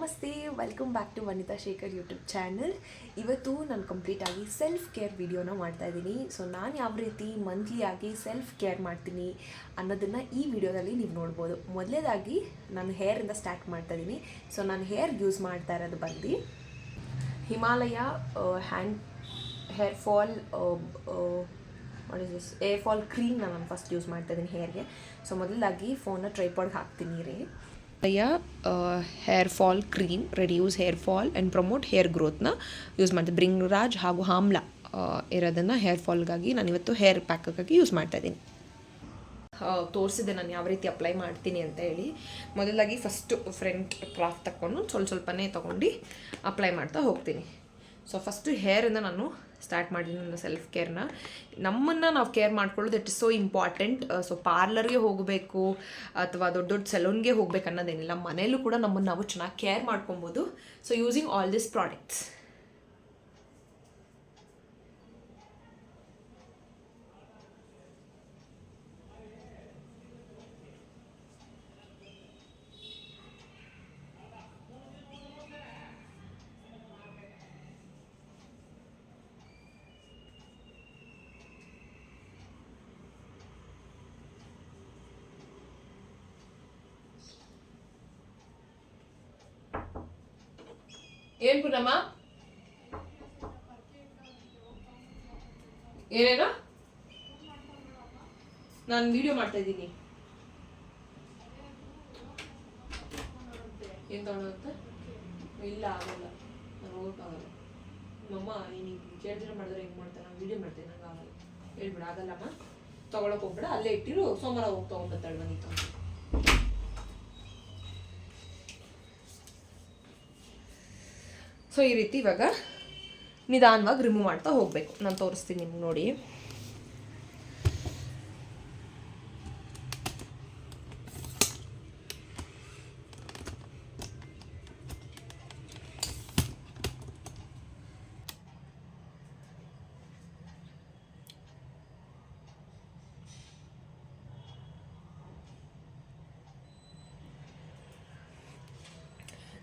ನಮಸ್ತೆ, welcome back to Vanitha Shekhar YouTube channel. ಇವತ್ತು ನಾನು ಕಂಪ್ಲೀಟಾಗಿ ಸೆಲ್ಫ್ ಕೇರ್ ವಿಡಿಯೋನ ಮಾಡ್ತಾಯಿದ್ದೀನಿ. ಸೊ ನಾನು ಯಾವ ರೀತಿ ಮಂತ್ಲಿಯಾಗಿ ಸೆಲ್ಫ್ ಕೇರ್ ಮಾಡ್ತೀನಿ ಅನ್ನೋದನ್ನು ಈ ವಿಡಿಯೋದಲ್ಲಿ ನೀವು ನೋಡ್ಬೋದು. ಮೊದಲೇದಾಗಿ ನಾನು ಹೇರಿಂದ ಸ್ಟಾರ್ಟ್ ಮಾಡ್ತಾಯಿದ್ದೀನಿ. ಸೊ ನಾನು ಹೇರ್ ಯೂಸ್ ಮಾಡ್ತಾ ಇರೋದು ಬಂದು Himalaya hair fall what is this hair fall ಕ್ರೀಮ್ನ ನಾನು ಫಸ್ಟ್ ಯೂಸ್ ಮಾಡ್ತಾಯಿದ್ದೀನಿ ಹೇರ್ಗೆ. ಸೊ ಮೊದಲಾಗಿ ಫೋನ್ನ ಟ್ರೈಪಾಡ್ಗೆ ಹಾಕ್ತೀನಿ ರೀ. Hair fall cream reduce hair fall and promote hair ಗ್ರೋತ್ನ ಯೂಸ್ ಮಾಡ್ತೀನಿ. ಬ್ರಿಂಗ್ರಾಜ್ ಹಾಗೂ ಹಾಮ್ಲಾ ಇರೋದನ್ನು ಹೇರ್ ಫಾಲ್ಗಾಗಿ ನಾನಿವತ್ತು ಹೇರ್ ಪ್ಯಾಕ್ಗಾಗಿ ಯೂಸ್ ಮಾಡ್ತಾಯಿದ್ದೀನಿ. ತೋರಿಸಿದೆ ನಾನು ಯಾವ ರೀತಿ ಅಪ್ಲೈ ಮಾಡ್ತೀನಿ ಅಂತ ಹೇಳಿ. ಮೊದಲಾಗಿ ಫಸ್ಟು ಫ್ರಂಟ್ ಕ್ರಾಫ್ಟ್ ತಗೊಂಡು ಸ್ವಲ್ಪನೇ ತೊಗೊಂಡು ಅಪ್ಲೈ ಮಾಡ್ತಾ ಹೋಗ್ತೀನಿ. ಸೊ ಫಸ್ಟು ಹೇರಿಂದ ನಾನು ಸ್ಟಾರ್ಟ್ ಮಾಡಿದ್ದೀನಿ ನನ್ನ ಸೆಲ್ಫ್ ಕೇರ್ನ. ನಮ್ಮನ್ನು ನಾವು ಕೇರ್ ಮಾಡ್ಕೊಳ್ಳೋದು it is so important. So ಪಾರ್ಲರ್ಗೆ ಹೋಗಬೇಕು ಅಥವಾ ದೊಡ್ಡ ದೊಡ್ಡ ಸಲೂನ್ಗೆ ಹೋಗ್ಬೇಕು ಅನ್ನೋದೇನಿಲ್ಲ, ಮನೆಯಲ್ಲೂ ಕೂಡ ನಮ್ಮನ್ನು ನಾವು ಚೆನ್ನಾಗಿ ಕೇರ್ ಮಾಡ್ಕೊಬೋದು. So using all this products. ಏನು ಪುನಮ್ಮ? ಏನೇನೋ ನಾನು ವಿಡಿಯೋ ಮಾಡ್ತಾ ಇದ್ದೀನಿ. ಏನು ತಗೊಳುತ್ತೆ? ಇಲ್ಲ, ಆಗಲ್ಲ, ನಾನು ಹೋಗೋಕ್ಕಾಗಲ್ಲ. ನಮ್ಮಮ್ಮ ನೀನು ಕೇಳ್ದಿರ ಮಾಡಿದ್ರೆ ಹೆಂಗೆ ಮಾಡ್ತಾರೆ? ನಾನು ವಿಡಿಯೋ ಮಾಡ್ತೀನಿ, ನಂಗೆ ಆಗಲ್ಲ. ಹೇಳ್ಬಿಡ, ಆಗಲ್ಲಮ್ಮ, ತೊಗೊಳಕ್ಕೆ ಹೋಗ್ಬೇಡ, ಅಲ್ಲೇ ಇಟ್ಟಿರು, ಸೋಮವಾರ ಹೋಗಿ ತೊಗೊಂಬತ್ತಾಳೆ ಬನ್ನಿ ತಗೊಂಡು. ಸೊ ಈ ರೀತಿ ಇವಾಗ ನಿಧಾನವಾಗಿ ರಿಮೂವ್ ಮಾಡ್ತಾ ಹೋಗಬೇಕು. ನಾನು ತೋರಿಸ್ತೀನಿ ನಿಮ್ಗೆ ನೋಡಿ.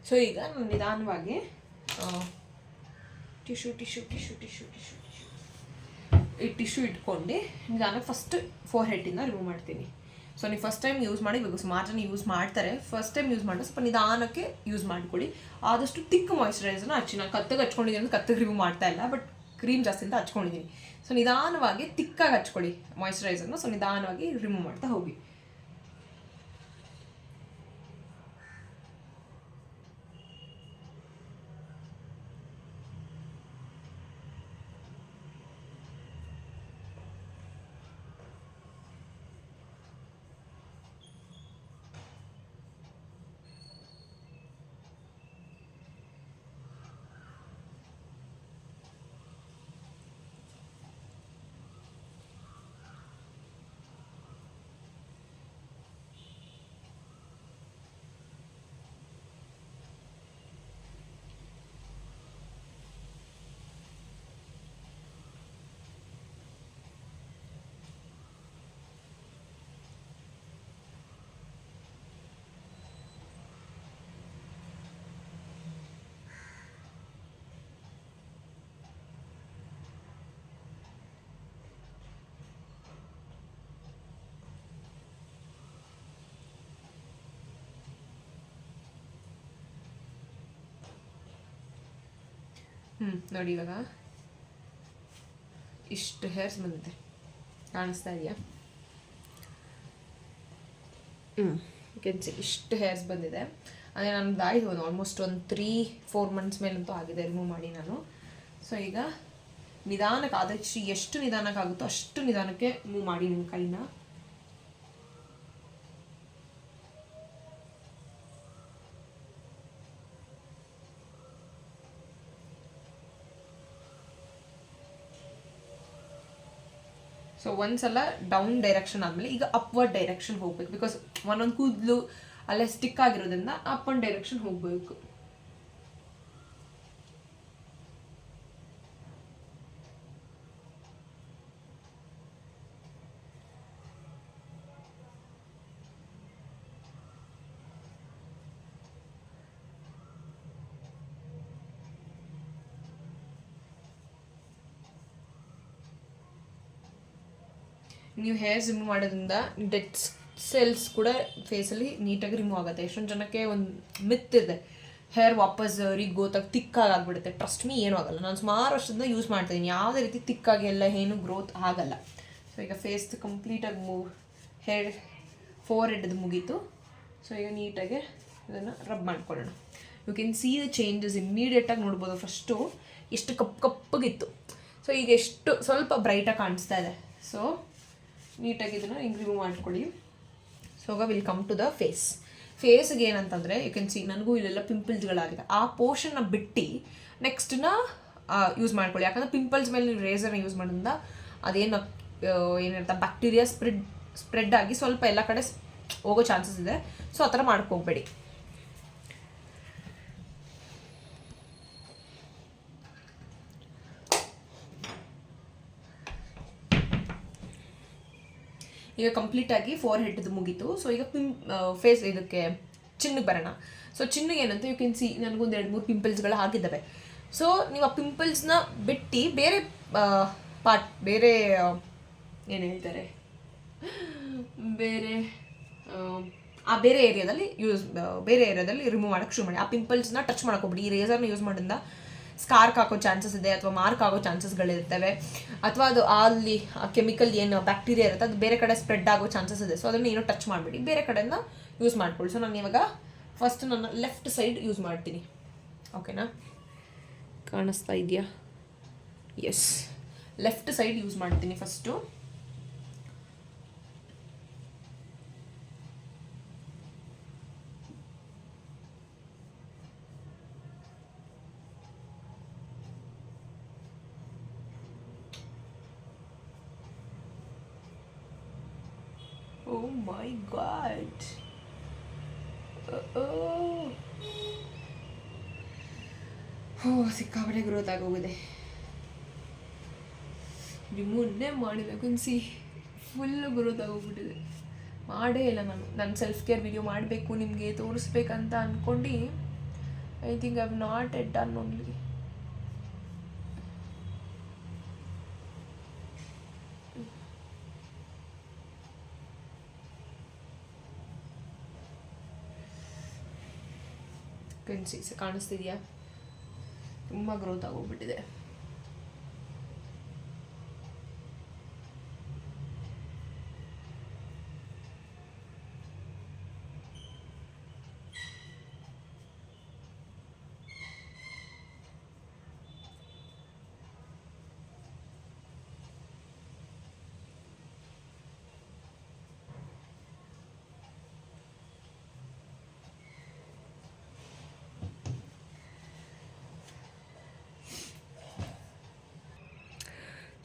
ಸೊ ಈಗ ನಾನು ನಿಧಾನವಾಗಿ ಟಿಶ್ಯೂ ಇಟ್ಕೊಂಡು ನಿಧಾನಕ್ಕೆ ಫಸ್ಟ್ ಫೋರ್ ಹೆಡ್ಡಿಂದ ರಿಮೂವ್ ಮಾಡ್ತೀನಿ. ಸೊ ನೀವು ಫಸ್ಟ್ ಟೈಮ್ ಯೂಸ್ ಮಾಡಿ, ಇವಾಗ ಸುಮಾರು ಜನ ಯೂಸ್ ಮಾಡ್ತಾರೆ. ಫಸ್ಟ್ ಟೈಮ್ ಯೂಸ್ ಮಾಡಿದ್ರೆ ಸ್ವಲ್ಪ ನಿಧಾನಕ್ಕೆ ಯೂಸ್ ಮಾಡಿಕೊಡಿ. ಆದಷ್ಟು ತಿಕ್ ಮಾಯಿಶ್ಚರೈಸರ್ನ ಹಚ್ಚಿ. ನಾನು ಕತ್ತಿಗೆ ಹಚ್ಕೊಂಡಿದ್ದೀನಿ ಅಂದರೆ ಕತ್ತಿಗೆ ರಿಮೂವ್ ಮಾಡ್ತಾ ಇಲ್ಲ, ಬಟ್ ಕ್ರೀಮ್ ಜಾಸ್ತಿ ಅಂತ ಹಚ್ಕೊಂಡಿದ್ದೀನಿ. ಸೊ ನಿಧಾನವಾಗಿ ತಿಕ್ಕಾಗಿ ಹಚ್ಕೊಳ್ಳಿ ಮಾಯಿಶ್ಚರೈಸರ್ನ. ಸೊ ನಿಧಾನವಾಗಿ ರಿಮೂವ್ ಮಾಡ್ತಾ ಹೋಗಿ. ನೋಡಿ ಇವಾಗ ಇಷ್ಟು ಹೇರ್ಸ್ ಬಂದಿದೆ, ಕಾಣಿಸ್ತಾ ಇದೆಯಾ? ಕೆನ್ಸಿ ಇಷ್ಟು ಹೇರ್ಸ್ ಬಂದಿದೆ. ಅದೇ ನಾನು ಆಯಿತು ಆಲ್ಮೋಸ್ಟ್ ಒಂದು 3-4 ಮಂತ್ಸ್ ಮೇಲಂತೂ ಆಗಿದೆ ರಿಮೂವ್ ಮಾಡಿ ನಾನು. ಸೊ ಈಗ ನಿಧಾನಕ್ಕೆ ಆದಷ್ಟು ಎಷ್ಟು ನಿಧಾನಕ್ಕಾಗುತ್ತೋ ಅಷ್ಟು ನಿಧಾನಕ್ಕೆ ಮೂವ್ ಮಾಡಿ ನಿಮ್ಮ ಕೈನ. ಸೊ ಒಂದ್ಸಲ ಡೌನ್ ಡೈರೆಕ್ಷನ್ ಆದಮೇಲೆ ಈಗ ಅಪ್ವರ್ಡ್ ಡೈರೆಕ್ಷನ್ ಹೋಗ್ಬೇಕು. ಬಿಕಾಸ್ ಒಂದೊಂದು ಕೂದಲು ಅಲ್ಲೇ ಸ್ಟಿಕ್ ಆಗಿರೋದ್ರಿಂದ ಅಪ್ ಅಂಡ್ ಡೈರೆಕ್ಷನ್ ಹೋಗಬೇಕು. ನೀವು ಹೇರ್ಸ್ ರಿಮೂವ್ ಮಾಡೋದ್ರಿಂದ ಡೆಡ್ ಸೆಲ್ಸ್ ಕೂಡ ಫೇಸಲ್ಲಿ ನೀಟಾಗಿ ರಿಮೂವ್ ಆಗುತ್ತೆ. ಎಷ್ಟೊಂದು ಜನಕ್ಕೆ ಒಂದು ಮಿತ್ ಇದೆ, ಹೇರ್ ವಾಪಸ್ ಗೋತಾಗಿ ತಿಕ್ಕಾಗಿಬಿಡುತ್ತೆ. ಟ್ರಸ್ಟ್ ಮೀ, ಏನೂ ಆಗಲ್ಲ. ನಾನು ಸುಮಾರು ವರ್ಷದಿಂದ ಯೂಸ್ ಮಾಡ್ತಾಯಿದ್ದೀನಿ, ಯಾವುದೇ ರೀತಿ ತಿಕ್ಕಾಗಿ ಎಲ್ಲ ಏನು ಗ್ರೋತ್ ಆಗಲ್ಲ. ಸೊ ಈಗ ಫೇಸ್ ಕಂಪ್ಲೀಟಾಗಿ ಹೇರ್ ಫೋರ್ ಹೆಡ್ದು ಮುಗೀತು. ಸೊ ಈಗ ನೀಟಾಗಿ ಇದನ್ನು ರಬ್ ಮಾಡ್ಕೊಳ್ಳೋಣ. You can see the changes ಇಮ್ಮಿಡಿಯೇಟಾಗಿ ನೋಡ್ಬೋದು. ಫಸ್ಟು ಎಷ್ಟು ಕಪ್ಪಗಿತ್ತು, ಸೊ ಈಗ ಎಷ್ಟು ಸ್ವಲ್ಪ ಬ್ರೈಟಾಗಿ ಕಾಣಿಸ್ತಾ ಇದೆ. ಸೊ ನೀಟಾಗಿ ಇದನ್ನು ಹಿಂಗೆ ರಿಮೂವ್ ಮಾಡ್ಕೊಳ್ಳಿ. ಸೊ ಈಗ ವಿಲ್ ಕಮ್ ಟು ದ ಫೇಸ್ಗೆ ಏನಂತಂದರೆ, ಯು ಕ್ಯಾನ್ ಸಿ ನನಗೂ ಇಲ್ಲೆಲ್ಲ ಪಿಂಪಲ್ಸ್ಗಳಾಗಿದೆ. ಆ ಪೋರ್ಷನ್ನ ಬಿಟ್ಟು ನೆಕ್ಸ್ಟನ್ನ ಯೂಸ್ ಮಾಡ್ಕೊಳ್ಳಿ. ಯಾಕಂದರೆ ಪಿಂಪಲ್ಸ್ ಮೇಲೆ ನೀವು ರೇಸರ್ನ ಯೂಸ್ ಮಾಡೋದ್ರಿಂದ ಅದೇನು ಏನಿರುತ್ತೆ ಬ್ಯಾಕ್ಟೀರಿಯಾ ಸ್ಪ್ರೆಡ್ ಆಗಿ ಸ್ವಲ್ಪ ಎಲ್ಲ ಕಡೆ ಹೋಗೋ ಚಾನ್ಸಸ್ ಇದೆ. ಸೊ ಆ ಥರ ಮಾಡ್ಕೋಬೇಡಿ. ಈಗ ಕಂಪ್ಲೀಟಾಗಿ ಫೋರ್ ಹೆಡ್ದು ಮುಗೀತು. ಸೊ ಈಗ ಫೇಸ್ ಇದಕ್ಕೆ ಚಿನ್ನಕ್ಕೆ ಬರೋಣ. ಸೊ ಚಿನ್ನಗೆ ಏನಂತ ಯು ಕ್ಯಾನ್ ಸಿ ನನಗೊಂದು 2-3 ಪಿಂಪಲ್ಸ್ಗಳು ಆಗಿದ್ದಾವೆ. ಸೊ ನೀವು ಆ ಪಿಂಪಲ್ಸ್ನ ಬಿಟ್ಟು ಬೇರೆ ಪಾರ್ಟ್, ಬೇರೆ ಏನು ಹೇಳ್ತಾರೆ, ಬೇರೆ ಏರಿಯಾದಲ್ಲಿ ರಿಮೂವ್ ಮಾಡೋಕ್ಕೆ ಶುರು ಮಾಡಿ. ಆ ಪಿಂಪಲ್ಸ್ನ ಟಚ್ ಮಾಡ್ಕೊಬಿಡಿ. ಈ ರೇಸರ್ನ ಯೂಸ್ ಮಾಡೋದ್ರಿಂದ ಸ್ಕಾರ್ಕ್ ಹಾಕೋ ಚಾನ್ಸಸ್ ಇದೆ, ಅಥವಾ ಮಾರ್ಕ್ ಆಗೋ ಚಾನ್ಸಸ್ಗಳಿರ್ತವೆ, ಅಥವಾ ಅದು ಅಲ್ಲಿ ಆ ಕೆಮಿಕಲ್ ಏನು ಬ್ಯಾಕ್ಟೀರಿಯಾ ಇರುತ್ತೆ ಅದು ಬೇರೆ ಕಡೆ ಸ್ಪ್ರೆಡ್ ಆಗೋ ಚಾನ್ಸಸ್ ಇದೆ. ಸೊ ಅದನ್ನು ಏನೋ ಟಚ್ ಮಾಡಿಬಿಡಿ, ಬೇರೆ ಕಡೆಯಿಂದ ಯೂಸ್ ಮಾಡ್ಕೊಳ್ಳಿ. ಸೊ ನಾನು ಇವಾಗ ಫಸ್ಟ್ ನನ್ನ ಲೆಫ್ಟ್ ಸೈಡ್ ಯೂಸ್ ಮಾಡ್ತೀನಿ. ಓಕೆನಾ, ಕಾಣಿಸ್ತಾ ಇದೆಯಾ? ಎಸ್, ಲೆಫ್ಟ್ ಸೈಡ್ ಯೂಸ್ ಮಾಡ್ತೀನಿ ಫಸ್ಟು. Oh my god. ಸಿಕ್ಕಾಪಟ್ಟೆ ಗ್ರೋತ್ ಆಗೋಗಿದೆ. ರಿಮೂವ್ನೇ ಮಾಡಿಲ್ಲ, ಸಿ ಫುಲ್ ಗ್ರೋತ್ ಆಗೋಗ್ಬಿಟ್ಟಿದೆ. ಮಾಡೇ ಇಲ್ಲ ನಾನು ಸೆಲ್ಫ್ ಕೇರ್ ವಿಡಿಯೋ ಮಾಡಬೇಕು, ನಿಮಗೆ ತೋರಿಸ್ಬೇಕಂತ ಅಂದ್ಕೊಂಡು I think I have not yet done only. ಕಾಣಿಸ್ತಿದೆಯಾ? ತುಂಬ ಗ್ರೋತ್ ಆಗೋಗ್ಬಿಟ್ಟಿದೆ.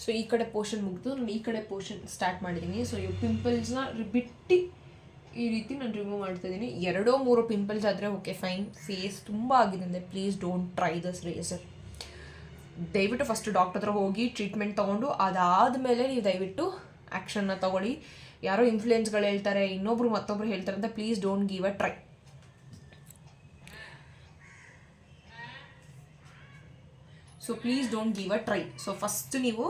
ಸೊ ಈ ಕಡೆ ಪೋರ್ಷನ್ ಮುಗಿದು ನಾನು ಈ ಕಡೆ ಪೋರ್ಷನ್ ಸ್ಟಾರ್ಟ್ ಮಾಡಿದ್ದೀನಿ. ಸೊ ಈ ಪಿಂಪಲ್ಸ್ನ ಬಿಟ್ಟು ಈ ರೀತಿ ನಾನು ರಿಮೂವ್ ಮಾಡ್ತಾಯಿದ್ದೀನಿ. 2-3 ಪಿಂಪಲ್ಸ್ ಆದರೆ ಓಕೆ ಫೈನ್. ಫೇಸ್ ತುಂಬ ಆಗಿದೆ ಅಂದರೆ please don't try this razor. ದಯವಿಟ್ಟು ಫಸ್ಟ್ ಡಾಕ್ಟರ್ ಹತ್ರ ಹೋಗಿ ಟ್ರೀಟ್ಮೆಂಟ್ ತೊಗೊಂಡು ಅದಾದಮೇಲೆ ನೀವು ದಯವಿಟ್ಟು ಆ್ಯಕ್ಷನ್ನ ತೊಗೊಳ್ಳಿ. ಯಾರೋ ಇನ್ಫ್ಲೂಯೆನ್ಸ್ಗಳು ಹೇಳ್ತಾರೆ, ಮತ್ತೊಬ್ರು ಹೇಳ್ತಾರೆ ಅಂತ please don't give a try. So please don't give a try. So first ನೀವು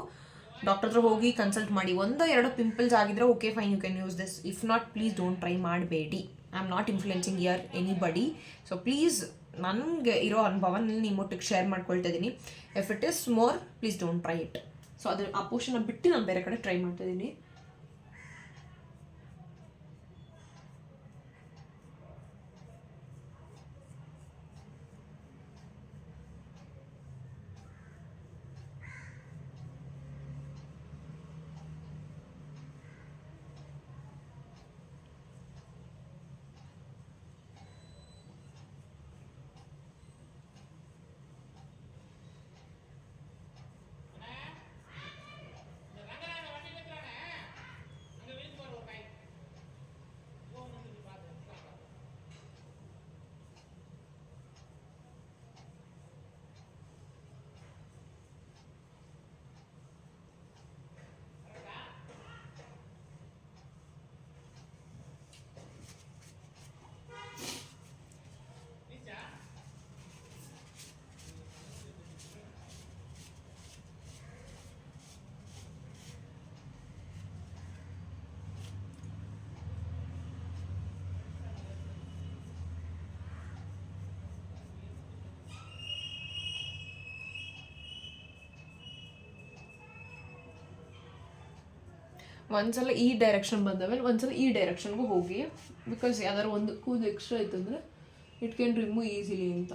ಡಾಕ್ಟರ್ ಹತ್ರ ಹೋಗಿ ಕನ್ಸಲ್ಟ್ ಮಾಡಿ. 1-2 ಪಿಂಪಲ್ಸ್ ಆಗಿದ್ರೆ okay fine, you can use this. If not please don't try ಮಾಡಬೇಡಿ. I am not influencing your anybody. So please ನನಗೆ ಇರೋ ಅನುಭವನ ನಿಮ್ಮೊಟ್ಟಿಗೆ ಶೇರ್ ಮಾಡ್ಕೊಳ್ತಾ ಇದ್ದೀನಿ. If it is more please don't try it. So ಅದ್ರ ಆ ಪೋರ್ಷನ್ನ ಬಿಟ್ಟು ನಾನು ಬೇರೆ ಕಡೆ ಟ್ರೈ ಮಾಡ್ತಾ ಇದ್ದೀನಿ. ಒಂದ್ಸಲ ಈ ಡೈರೆಕ್ಷನ್ ಬಂದಮೇಲೆ ಒಂದ್ಸಲ ಈ ಡೈರೆಕ್ಷನ್ಗೂ ಹೋಗಿ, ಬಿಕಾಸ್ ಯಾವ್ದಾದ್ರು ಒಂದು ಕೂದಲು ಎಕ್ಸ್ಟ್ರಾ ಇತ್ತಂದರೆ ಇಟ್ ಕ್ಯಾನ್ ರಿಮೂವ್ ಈಸಿಲಿ ಅಂತ.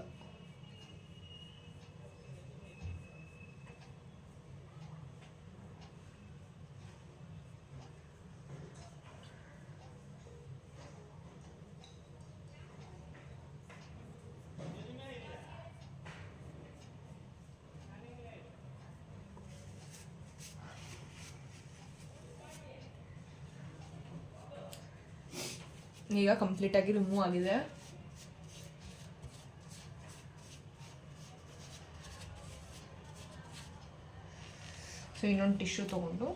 ಈಗ ಕಂಪ್ಲೀಟಾಗಿ ರಿಮೂವ್ ಆಗಿದೆ. ಸೊ ಇನ್ನೊಂದು ಟಿಶ್ಯೂ ತೊಗೊಂಡು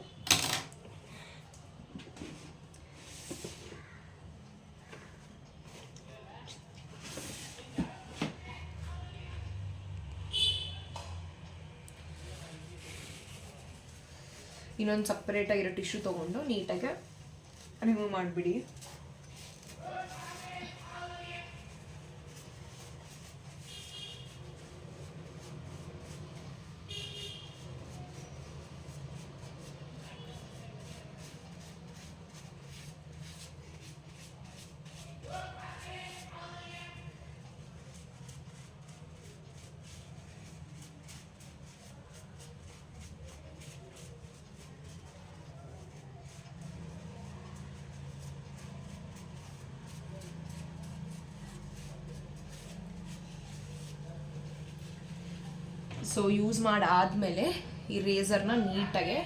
ಇನ್ನೊಂದು ಸಪ್ರೇಟಾಗಿರೋ ಟಿಶ್ಯೂ ತೊಗೊಂಡು ನೀಟಾಗಿ ರಿಮೂವ್ ಮಾಡಿಬಿಡಿ. ಸೊ ಯೂಸ್ ಮಾಡಾದಮೇಲೆ ಈ ರೇಸರ್ನ ನೀಟಾಗಿ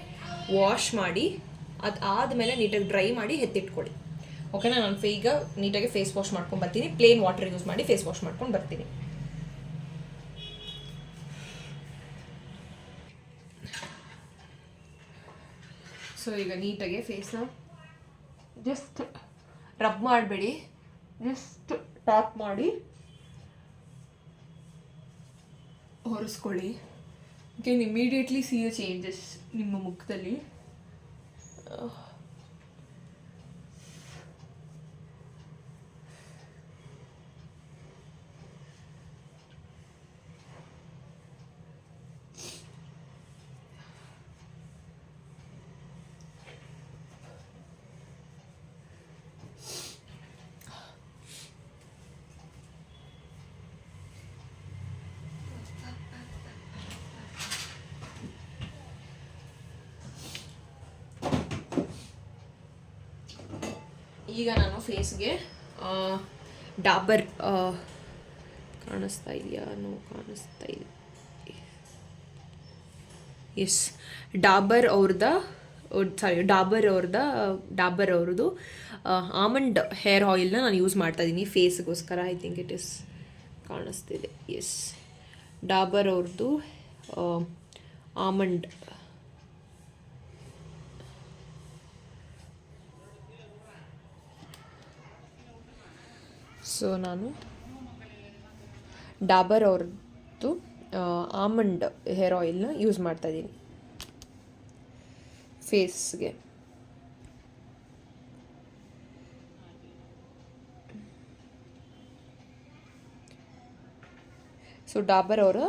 ವಾಶ್ ಮಾಡಿ, ಅದಾದಮೇಲೆ ನೀಟಾಗಿ ಡ್ರೈ ಮಾಡಿ ಎತ್ತಿಟ್ಕೊಳ್ಳಿ. ಓಕೆನಾ? ನಾನು ಈಗ ನೀಟಾಗಿ ಫೇಸ್ ವಾಶ್ ಮಾಡ್ಕೊಂಡು ಬರ್ತೀನಿ. ಪ್ಲೇನ್ ವಾಟರ್ ಯೂಸ್ ಮಾಡಿ ಫೇಸ್ ವಾಶ್ ಮಾಡ್ಕೊಂಡು ಬರ್ತೀನಿ. ಸೊ ಈಗ ನೀಟಾಗಿ ಫೇಸ್ನ ಜಸ್ಟ್ ರಬ್ ಮಾಡಬೇಡಿ, ಜಸ್ಟ್ ಟ್ಯಾಪ್ ಮಾಡಿ ಒರೆಸ್ಕೊಳ್ಳಿ. You can immediately see a changes ನಿಮ್ಮ ಮುಖದಲ್ಲಿ. ಈಗ ನಾನು ಫೇಸ್ಗೆ ಡಾಬರ್ ಕಾಣಿಸ್ತಾ ಇದೆಯಾ? ಕಾಣಿಸ್ತಾ ಇದೆ. ಎಸ್, ಡಾಬರ್ ಅವ್ರದ್ದು ಆಮಂಡ್ ಹೇರ್ ಆಯಿಲ್ನ ನಾನು ಯೂಸ್ ಮಾಡ್ತಾ ಇದ್ದೀನಿ ಫೇಸ್ಗೋಸ್ಕರ. ಐ ಥಿಂಕ್ ಇಟ್ ಇಸ್ ಕಾಣಿಸ್ತಿದೆ. ಎಸ್, ಡಾಬರ್ ಅವ್ರದ್ದು ಆಮಂಡ್. ಸೊ ನಾನು ಡಾಬರ್ ಅವ್ರದ್ದು ಆಮಂಡ್ ಹೇರ್ ಆಯಿಲ್ನ ಯೂಸ್ ಮಾಡ್ತಾಯಿದ್ದೀನಿ ಫೇಸ್ಗೆ. ಸೊ ಡಾಬರ್ ಅವರ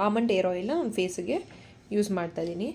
ಆಮಂಡ್ ಹೇರ್ ಆಯಿಲ್ನ ನಾನು ಫೇಸ್ಗೆ ಯೂಸ್ ಮಾಡ್ತಾಯಿದ್ದೀನಿ.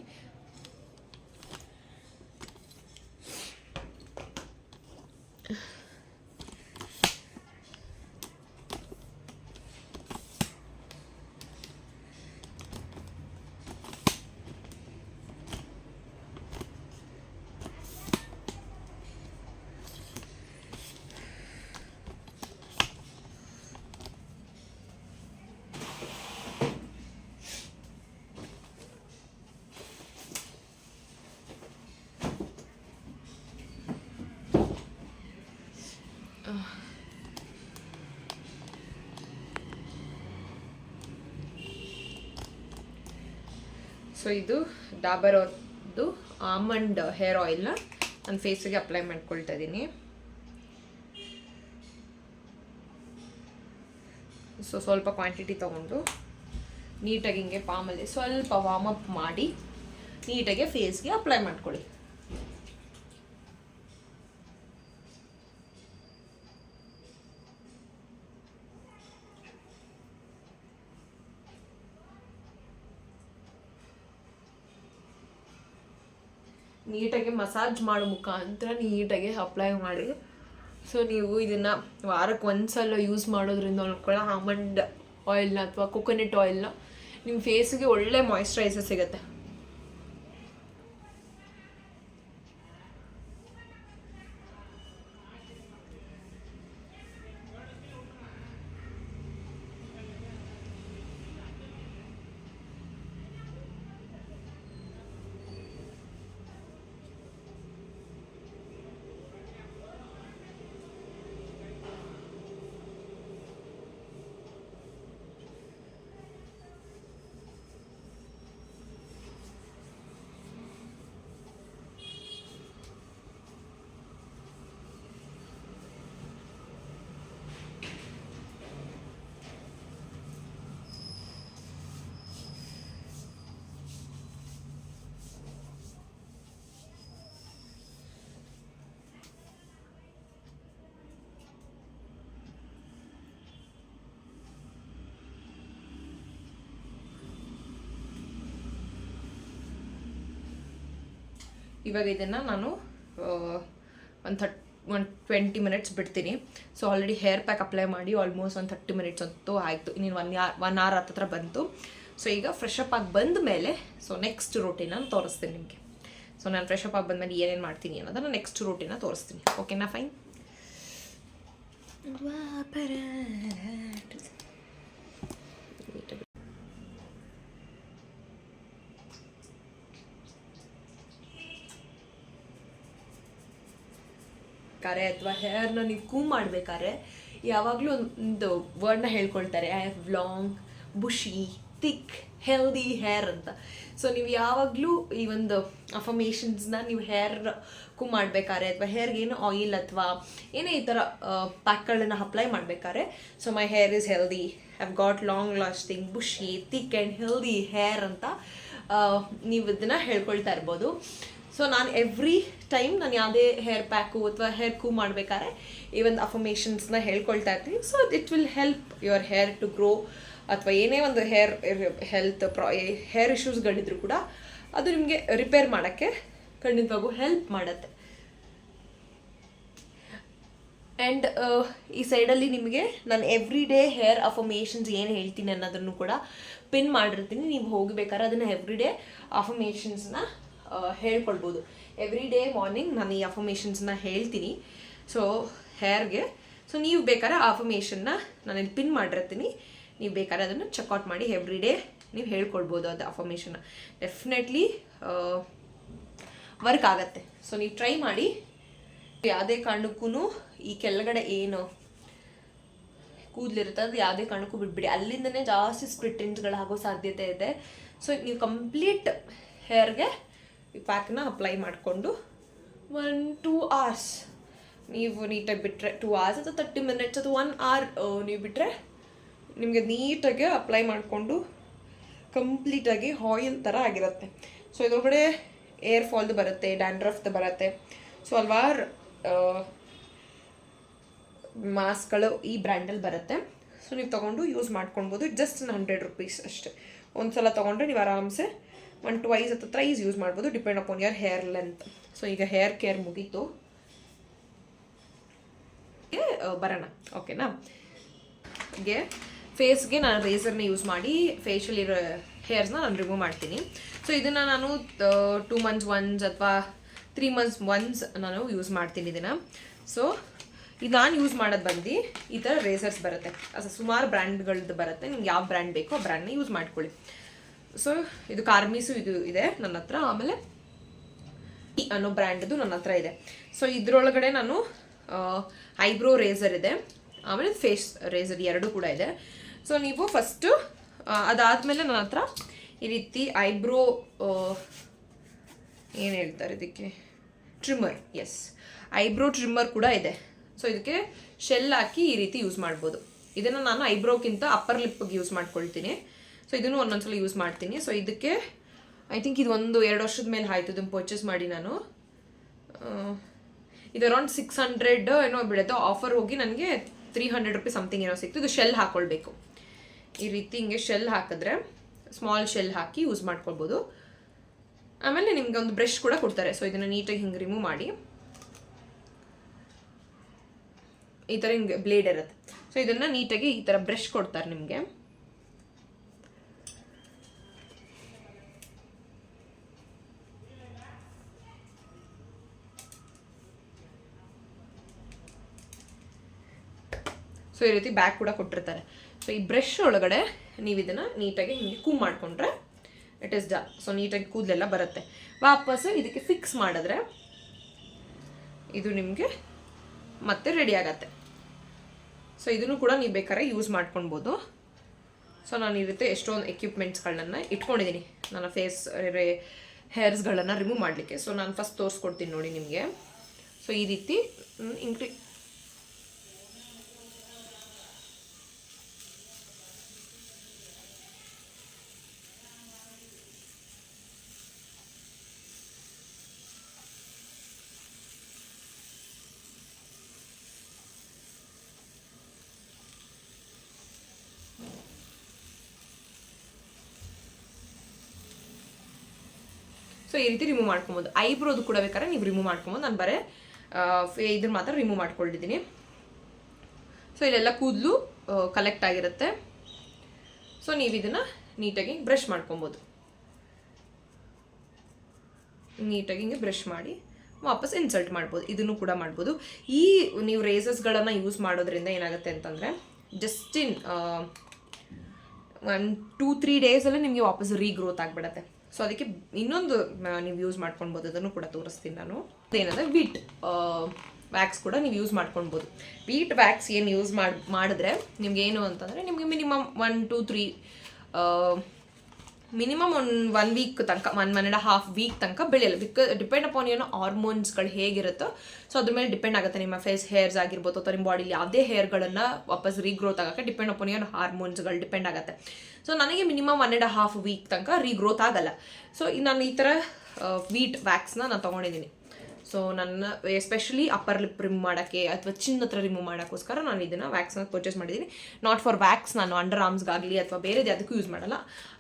ಸೊ ಇದು ಡಾಬರ್ ಅವ್ರದ್ದು ಆಮಂಡ್ ಹೇರ್ ಆಯಿಲ್ನ ನನ್ನ ಫೇಸಿಗೆ ಅಪ್ಲೈ ಮಾಡ್ಕೊಳ್ತಾ ಇದ್ದೀನಿ. ಸೊ ಸ್ವಲ್ಪ ಕ್ವಾಂಟಿಟಿ ತೊಗೊಂಡು ನೀಟಾಗಿ ಹಿಂಗೆ ಪಾಮಲ್ಲಿ ಸ್ವಲ್ಪ ವಾರ್ಮ್ ಅಪ್ ಮಾಡಿ ನೀಟಾಗಿ ಫೇಸ್ಗೆ ಅಪ್ಲೈ ಮಾಡ್ಕೊಳ್ಳಿ. ನೀಟಾಗಿ ಮಸಾಜ್ ಮಾಡೋ ಮುಖಾಂತರ ನೀಟಾಗಿ ಅಪ್ಲೈ ಮಾಡಿ. ಸೊ ನೀವು ಇದನ್ನು ವಾರಕ್ಕೆ ಒಂದ್ಸಲ ಯೂಸ್ ಮಾಡೋದ್ರಿಂದ ಕೂಡ ಆಮಂಡ್ ಆಯಿಲ್ನ ಅಥವಾ ಕೊಕೊನಟ್ ಆಯಿಲ್ನ ನಿಮ್ಮ ಫೇಸಿಗೆ ಒಳ್ಳೆ ಮಾಯಿಶ್ಚರೈಸರ್ ಸಿಗುತ್ತೆ. ಇವಾಗ ಇದನ್ನು ನಾನು ಒಂದು 20 ಮಿನಿಟ್ಸ್ ಬಿಡ್ತೀನಿ. So already hair pack apply ಮಾಡಿ ಆಲ್ಮೋಸ್ಟ್ ಒಂದು 30 ಮಿನಿಟ್ಸ್ ಅಂತೂ ಆಯಿತು. ಇನ್ನೇನು 1 ಅವರ್ ಹತ್ರ ಬಂತು. ಸೊ ಈಗ ಫ್ರೆಶ್ ಅಪ್ ಆಗಿ ಬಂದ ಮೇಲೆ ಸೊ ನೆಕ್ಸ್ಟ್ ರೂಟೀನ ತೋರಿಸ್ತೀನಿ ನಿಮಗೆ. ಸೊ ನಾನು ಫ್ರೆಶ್ ಅಪ್ ಆಗಿ ಬಂದಮೇಲೆ ಏನೇನು ಮಾಡ್ತೀನಿ ಅನ್ನೋದನ್ನು ನೆಕ್ಸ್ಟ್ ರೂಟೀನ ತೋರಿಸ್ತೀನಿ. ಓಕೆನಾ? ಫೈನ್. ಅಥವಾ ಹೇರ್ನ ನೀವು ಕೂಮ್ ಮಾಡಬೇಕಾದ್ರೆ ಯಾವಾಗಲೂ ಒಂದು ವರ್ಡ್ನ ಹೇಳ್ಕೊಳ್ತಾರೆ, I have long, bushy, thick, healthy hair ಅಂತ. ಸೊ ನೀವು ಯಾವಾಗಲೂ ಈ ಒಂದು ಅಫರ್ಮೇಷನ್ಸ್ನ ನೀವು ಹೇರ್ ಕೂಮ್ ಮಾಡಬೇಕಾದ್ರೆ ಅಥವಾ ಹೇರ್ಗೆ ಏನು ಆಯಿಲ್ ಅಥವಾ ಏನೇ ಈ ಥರ ಪ್ಯಾಕ್ಗಳನ್ನ ಅಪ್ಲೈ ಮಾಡಬೇಕಾದ್ರೆ, so my hair is healthy, have got long lasting, bushy, thick and healthy hair ಅಂತ ನೀವು ಇದನ್ನು ಹೇಳ್ಕೊಳ್ತಾ ಇರ್ಬೋದು. ಸೊ ನಾನು ಎವ್ರಿ ಟೈಮ್ ನಾನು ಯಾವುದೇ ಹೇರ್ ಪ್ಯಾಕು ಅಥವಾ ಹೇರ್ ಕೂಮ್ ಮಾಡಬೇಕಾದ್ರೆ ಈ ಒಂದು ಅಫರ್ಮೇಷನ್ಸ್ನ ಹೇಳ್ಕೊಳ್ತಾ ಇರ್ತೀನಿ. So it will help your hair to grow, ಅಥವಾ ಏನೇ ಒಂದು ಹೇರ್ ಹೇರ್ ಇಶ್ಯೂಸ್ಗಳಿದ್ರು ಕೂಡ ಅದು ನಿಮಗೆ ರಿಪೇರ್ ಮಾಡೋಕ್ಕೆ ಖಂಡಿತವಾಗೂ ಹೆಲ್ಪ್ ಮಾಡುತ್ತೆ. ಆ್ಯಂಡ್ ಈ ಸೈಡಲ್ಲಿ ನಿಮಗೆ ನಾನು ಎವ್ರಿ ಡೇ ಹೇರ್ ಅಫರ್ಮೇಷನ್ಸ್ ಏನು ಹೇಳ್ತೀನಿ ಅನ್ನೋದನ್ನು ಕೂಡ ಪಿನ್ ಮಾಡಿರ್ತೀನಿ. ನೀವು ಹೋಗಬೇಕಾದ್ರೆ ಅದನ್ನು ಎವ್ರಿ ಡೇ ಅಫರ್ಮೇಷನ್ಸ್ನ ಹೇಳ್ಕೊಳ್ಬೋದು. ಎವ್ರಿ ಡೇ ಮಾರ್ನಿಂಗ್ ನಾನು ಈ ಅಫರ್ಮೇಷನ್ಸ್ನ ಹೇಳ್ತೀನಿ ಸೊ ಹೇರ್ಗೆ. ಸೊ ನೀವು ಬೇಕಾದ್ರೆ ಆ ಅಫರ್ಮೇಷನ್ನ ನಾನು ಇಲ್ಲಿ ಪಿನ್ ಮಾಡಿರ್ತೀನಿ, ನೀವು ಬೇಕಾದ್ರೆ ಅದನ್ನು ಚೆಕ್ಔಟ್ ಮಾಡಿ ಎವ್ರಿ ಡೇ ನೀವು ಹೇಳ್ಕೊಳ್ಬೋದು. ಅದು ಅಫರ್ಮೇಷನ್ನ ಡೆಫಿನೆಟ್ಲಿ ವರ್ಕ್ ಆಗುತ್ತೆ. ಸೊ ನೀವು ಟ್ರೈ ಮಾಡಿ. ಯಾವುದೇ ಕಾರಣಕ್ಕೂ ಈ ಕೆಳಗಡೆ ಏನು ಕೂದಲಿರುತ್ತೆ ಅದು ಯಾವುದೇ ಕಾರಣಕ್ಕೂ ಬಿಟ್ಬಿಡಿ, ಅಲ್ಲಿಂದನೇ ಜಾಸ್ತಿ ಸ್ಪ್ಲಿಟ್ ಎಂಡ್ಸ್ಗಳಾಗೋ ಸಾಧ್ಯತೆ ಇದೆ. ಸೊ ನೀವು ಕಂಪ್ಲೀಟ್ ಹೇರ್ಗೆ ಈ ಪ್ಯಾಕ್ನ ಅಪ್ಲೈ ಮಾಡಿಕೊಂಡು 1-2 hours ನೀವು ನೀಟಾಗಿ ಬಿಟ್ಟರೆ 2 hours ಅಥವಾ 30 minutes ಅಥವಾ 1 hour ನೀವು ಬಿಟ್ಟರೆ ನಿಮಗೆ ನೀಟಾಗಿ ಅಪ್ಲೈ ಮಾಡಿಕೊಂಡು ಕಂಪ್ಲೀಟಾಗಿ ಆಯಿಲ್ ಥರ ಆಗಿರುತ್ತೆ. ಸೊ ಇದರೊಳಗಡೆ ಏರ್ ಫಾಲ್ದು ಬರುತ್ತೆ, ಡ್ಯಾಂಡ್ರಫ್ದು ಬರುತ್ತೆ. ಸೊ ಹಲ್ವಾರು ಮಾಸ್ಕ್ಗಳು ಈ ಬ್ರ್ಯಾಂಡಲ್ಲಿ ಬರುತ್ತೆ. ಸೊ ನೀವು ತೊಗೊಂಡು ಯೂಸ್ ಮಾಡ್ಕೊಳ್ಬೋದು. ಜಸ್ಟ್ 100 rupees ಅಷ್ಟೇ. ಒಂದು ಸಲ ತೊಗೊಂಡ್ರೆ ನೀವು ಆರಾಮ್ಸೆ 1-2 ಅಥವಾ 3 ಯೂಸ್ ಮಾಡ್ಬೋದು, depend upon your hair length. So ಈಗ ಹೇರ್ ಕೇರ್ ಮುಗೀತು, ಬರೋಣ. ಓಕೆನಾ? ಹೀಗೆ ಫೇಸ್ಗೆ ನಾನು ರೇಸರ್ನ ಯೂಸ್ ಮಾಡಿ ಫೇಶಿಯಲ್ ಇರೋ ಹೇರ್ಸ್ನ ನಾನು ರಿಮೂವ್ ಮಾಡ್ತೀನಿ. ಸೊ ಇದನ್ನು ನಾನು 2 months ಒನ್ಸ್ ಅಥವಾ 3 months ಒನ್ಸ್ ನಾನು ಯೂಸ್ ಮಾಡ್ತೀನಿ ಇದನ್ನು. ಸೊ ಇದು ನಾನು ಯೂಸ್ ಮಾಡೋದು ಬಂದು ಈ ಥರ ರೇಸರ್ಸ್ ಬರುತ್ತೆ. ಸುಮಾರು ಬ್ರ್ಯಾಂಡ್ಗಳದ್ದು ಬರುತ್ತೆ. ನಿಮ್ಗೆ ಯಾವ ಬ್ರ್ಯಾಂಡ್ ಬೇಕೋ ಆ ಬ್ರ್ಯಾಂಡ್ನ ಯೂಸ್ ಮಾಡ್ಕೊಳ್ಳಿ. ಸೊ ಇದು ಕಾರ್ಮೀಸು ಇದು ಇದೆ ನನ್ನ ಹತ್ರ. ಆಮೇಲೆ ಈ ಅನ್ನೋ ಬ್ರ್ಯಾಂಡ್ದು ನನ್ನ ಹತ್ರ ಇದೆ. ಸೊ ಇದರೊಳಗಡೆ ನಾನು ಐಬ್ರೋ ರೇಸರ್ ಇದೆ, ಆಮೇಲೆ ಫೇಸ್ ರೇಸರ್ 2 ಕೂಡ ಇದೆ. ಸೊ ನೀವು ಫಸ್ಟು ಅದಾದಮೇಲೆ ನನ್ನ ಹತ್ರ ಈ ರೀತಿ ಐಬ್ರೋ ಏನು ಹೇಳ್ತಾರೆ ಇದಕ್ಕೆ, ಟ್ರಿಮ್ಮರ್. ಎಸ್, ಐಬ್ರೋ ಟ್ರಿಮ್ಮರ್ ಕೂಡ ಇದೆ. ಸೊ ಇದಕ್ಕೆ ಶೆಲ್ ಹಾಕಿ ಈ ರೀತಿ ಯೂಸ್ ಮಾಡ್ಬೋದು. ಇದನ್ನು ನಾನು ಐಬ್ರೋಕ್ಕಿಂತ ಅಪ್ಪರ್ ಲಿಪ್ಗೆ ಯೂಸ್ ಮಾಡ್ಕೊಳ್ತೀನಿ. ಸೊ ಇದನ್ನು ಒಂದೊಂದ್ಸಲ ಯೂಸ್ ಮಾಡ್ತೀನಿ. ಸೊ ಇದಕ್ಕೆ ಐ ಥಿಂಕ್ ಇದು 1-2 ವರ್ಷದ ಮೇಲೆ ಆಯಿತು ಇದನ್ನು ಪರ್ಚೇಸ್ ಮಾಡಿ ನಾನು. ಇದು ಅರೌಂಡ್ 600 ಏನೋ ಬಿಡುತ್ತೆ. ಆಫರ್ ಹೋಗಿ ನನಗೆ 300 rupees ಸಮಥಿಂಗ್ ಏನೋ ಸಿಕ್ತು. ಇದು ಶೆಲ್ ಹಾಕ್ಕೊಳ್ಬೇಕು. ಈ ರೀತಿ ಹಿಂಗೆ ಶೆಲ್ ಹಾಕಿದ್ರೆ ಸ್ಮಾಲ್ ಶೆಲ್ ಹಾಕಿ ಯೂಸ್ ಮಾಡ್ಕೊಳ್ಬೋದು. ಆಮೇಲೆ ನಿಮ್ಗೆ ಒಂದು ಬ್ರಷ್ ಕೂಡ ಕೊಡ್ತಾರೆ. ಸೊ ಇದನ್ನು ನೀಟಾಗಿ ಹಿಂಗೆ ರಿಮೂವ್ ಮಾಡಿ, ಈ ಥರ ಹಿಂಗೆ ಬ್ಲೇಡ್ ಇರುತ್ತೆ. ಸೊ ಇದನ್ನು ನೀಟಾಗಿ ಈ ಥರ ಬ್ರಷ್ ಕೊಡ್ತಾರೆ ನಿಮಗೆ. ಸೊ ಈ ರೀತಿ ಬ್ಯಾಗ್ ಕೂಡ ಕೊಟ್ಟಿರ್ತಾರೆ. ಸೊ ಈ ಬ್ರಷ್ ಒಳಗಡೆ ನೀವು ಇದನ್ನು ನೀಟಾಗಿ ಹಿಂಗೆ ಕೂಮ್ ಮಾಡಿಕೊಂಡ್ರೆ ಇಟ್ ಈಸ್ ಡನ್. ಸೊ ನೀಟಾಗಿ ಕೂದಲೆಲ್ಲ ಬರುತ್ತೆ. ವಾಪಸ್ ಇದಕ್ಕೆ ಫಿಕ್ಸ್ ಮಾಡಿದ್ರೆ ಇದು ನಿಮಗೆ ಮತ್ತೆ ರೆಡಿ ಆಗತ್ತೆ. ಸೊ ಇದನ್ನು ಕೂಡ ನೀವು ಬೇಕಾದ್ರೆ ಯೂಸ್ ಮಾಡ್ಕೊಳ್ಬೋದು. ಸೊ ನಾನು ಈ ರೀತಿ ಎಷ್ಟೊಂದು ಎಕ್ವಿಪ್ಮೆಂಟ್ಸ್ಗಳನ್ನ ಇಟ್ಕೊಂಡಿದ್ದೀನಿ ನನ್ನ ಹೇರ್ಸ್ಗಳನ್ನು ರಿಮೂವ್ ಮಾಡಲಿಕ್ಕೆ. ಸೊ ನಾನು ಫಸ್ಟ್ ತೋರಿಸ್ಕೊಡ್ತೀನಿ ನೋಡಿ ನಿಮಗೆ. ಸೊ ಈ ರೀತಿ ಸೊ ಈ ರೀತಿ ರಿಮೂವ್ ಮಾಡ್ಕೊಬೋದು. ಐಬ್ರೋದು ಕೂಡ ಬೇಕಾದ್ರೆ ನೀವು ರಿಮೂವ್ ಮಾಡ್ಕೊಬೋದು. ನಾನು ಬರೀ ಇದ್ರ ಮಾತ್ರ ರಿಮೂವ್ ಮಾಡ್ಕೊಂಡಿದ್ದೀನಿ. ಸೊ ಇಲ್ಲೆಲ್ಲ ಕೂದಲು ಕಲೆಕ್ಟ್ ಆಗಿರುತ್ತೆ. ಸೊ ನೀವು ಇದನ್ನು ನೀಟಾಗಿ ಬ್ರಷ್ ಮಾಡ್ಕೊಬೋದು. ನೀಟಾಗಿ ಹಿಂಗೆ ಬ್ರಷ್ ಮಾಡಿ ವಾಪಸ್ ಇನ್ಸರ್ಟ್ ಮಾಡ್ಬೋದು. ಇದನ್ನು ಕೂಡ ಮಾಡ್ಬೋದು. ಈ ನೀವು ರೇಸರ್ಸ್ಗಳನ್ನು ಯೂಸ್ ಮಾಡೋದ್ರಿಂದ ಏನಾಗುತ್ತೆ ಅಂತಂದರೆ ಜಸ್ಟ್ ಇನ್ 1-2-3 ಡೇಸಲ್ಲೇ ನಿಮಗೆ ವಾಪಸ್ ರೀಗ್ರೋತ್ ಆಗಿಬಿಡತ್ತೆ. ಸೊ ಅದಕ್ಕೆ ಇನ್ನೊಂದು ನೀವು ಯೂಸ್ ಮಾಡ್ಕೊಳ್ಬೋದು. ಅದನ್ನು ಕೂಡ ತೋರಿಸ್ತೀನಿ ನಾನು. ಅದೇನಂದರೆ ವೀಟ್ ವ್ಯಾಕ್ಸ್ ಕೂಡ ನೀವು ಯೂಸ್ ಮಾಡ್ಕೊಳ್ಬೋದು. ವೀಟ್ ವ್ಯಾಕ್ಸ್ ಏನು ಯೂಸ್ ಮಾಡಿದ್ರೆ ನಿಮ್ಗೆ ಏನು ಅಂತಂದರೆ ನಿಮಗೆ ಮಿನಿಮಮ್ 1-2-3 ಮಿನಿಮಮ್ 1 ವೀಕ್ ತನಕ 1.5 ವೀಕ್ ತನಕ ಬೆಳೆಯಲ್ಲ. ಡಿಪೆಂಡ್ ಅಪಾನ್ ಏನೋ ಹಾರ್ಮೋನ್ಸ್ಗಳು ಹೇಗಿರುತ್ತೋ ಸೊ ಅದ್ರ ಮೇಲೆ ಡಿಪೆಂಡ್ ಆಗುತ್ತೆ. ನಿಮ್ಮ ಫೇಸ್ ಹೇರ್ಸ್ ಆಗಿರ್ಬೋದು ಅಥವಾ ನಿಮ್ಮ ಬಾಡಿಲಿ ಯಾವುದೇ ಹೇರ್ಗಳನ್ನು ವಾಪಸ್ ರೀಗ್ರೋತ್ ಆಗೋಕ್ಕೆ ಡಿಪೆಂಡ್ ಅಪಾನ್ ಏನೋ ಹಾರ್ಮೋನ್ಸ್ಗಳು ಡಿಪೆಂಡ್ ಆಗುತ್ತೆ. ಸೊ ನನಗೆ ಮಿನಿಮಮ್ 1.5 ವೀಕ್ ತನಕ ರೀಗ್ರೋತ್ ಆಗಲ್ಲ. ಸೊ ನಾನು ಈ ಥರ ವೀಟ್ ವ್ಯಾಕ್ಸ್ನ ನಾನು ತೊಗೊಂಡಿದ್ದೀನಿ. ಸೊ ನನ್ನ ಎಸ್ಪೆಷಲಿ ಅಪ್ಪರ್ ಲಿಪ್ ರಿಮೂವ್ ಮಾಡೋಕ್ಕೆ ಅಥವಾ ಚಿನ್ನ ಹತ್ರ ರಿಮೂವ್ ಮಾಡೋಕ್ಕೋಸ್ಕರ ನಾನು ಇದನ್ನು ವ್ಯಾಕ್ಸ್ನ ಪರ್ಚೇಸ್ ಮಾಡಿದ್ದೀನಿ. ನಾಟ್ ಫಾರ್ ವ್ಯಾಕ್ಸ್ ನಾನು ಅಂಡರ್ ಆರ್ಮ್ಸ್ಗಾಗಲಿ ಅಥವಾ ಬೇರೆದು ಅದಕ್ಕೂ ಯೂಸ್ ಮಾಡಲ್ಲ.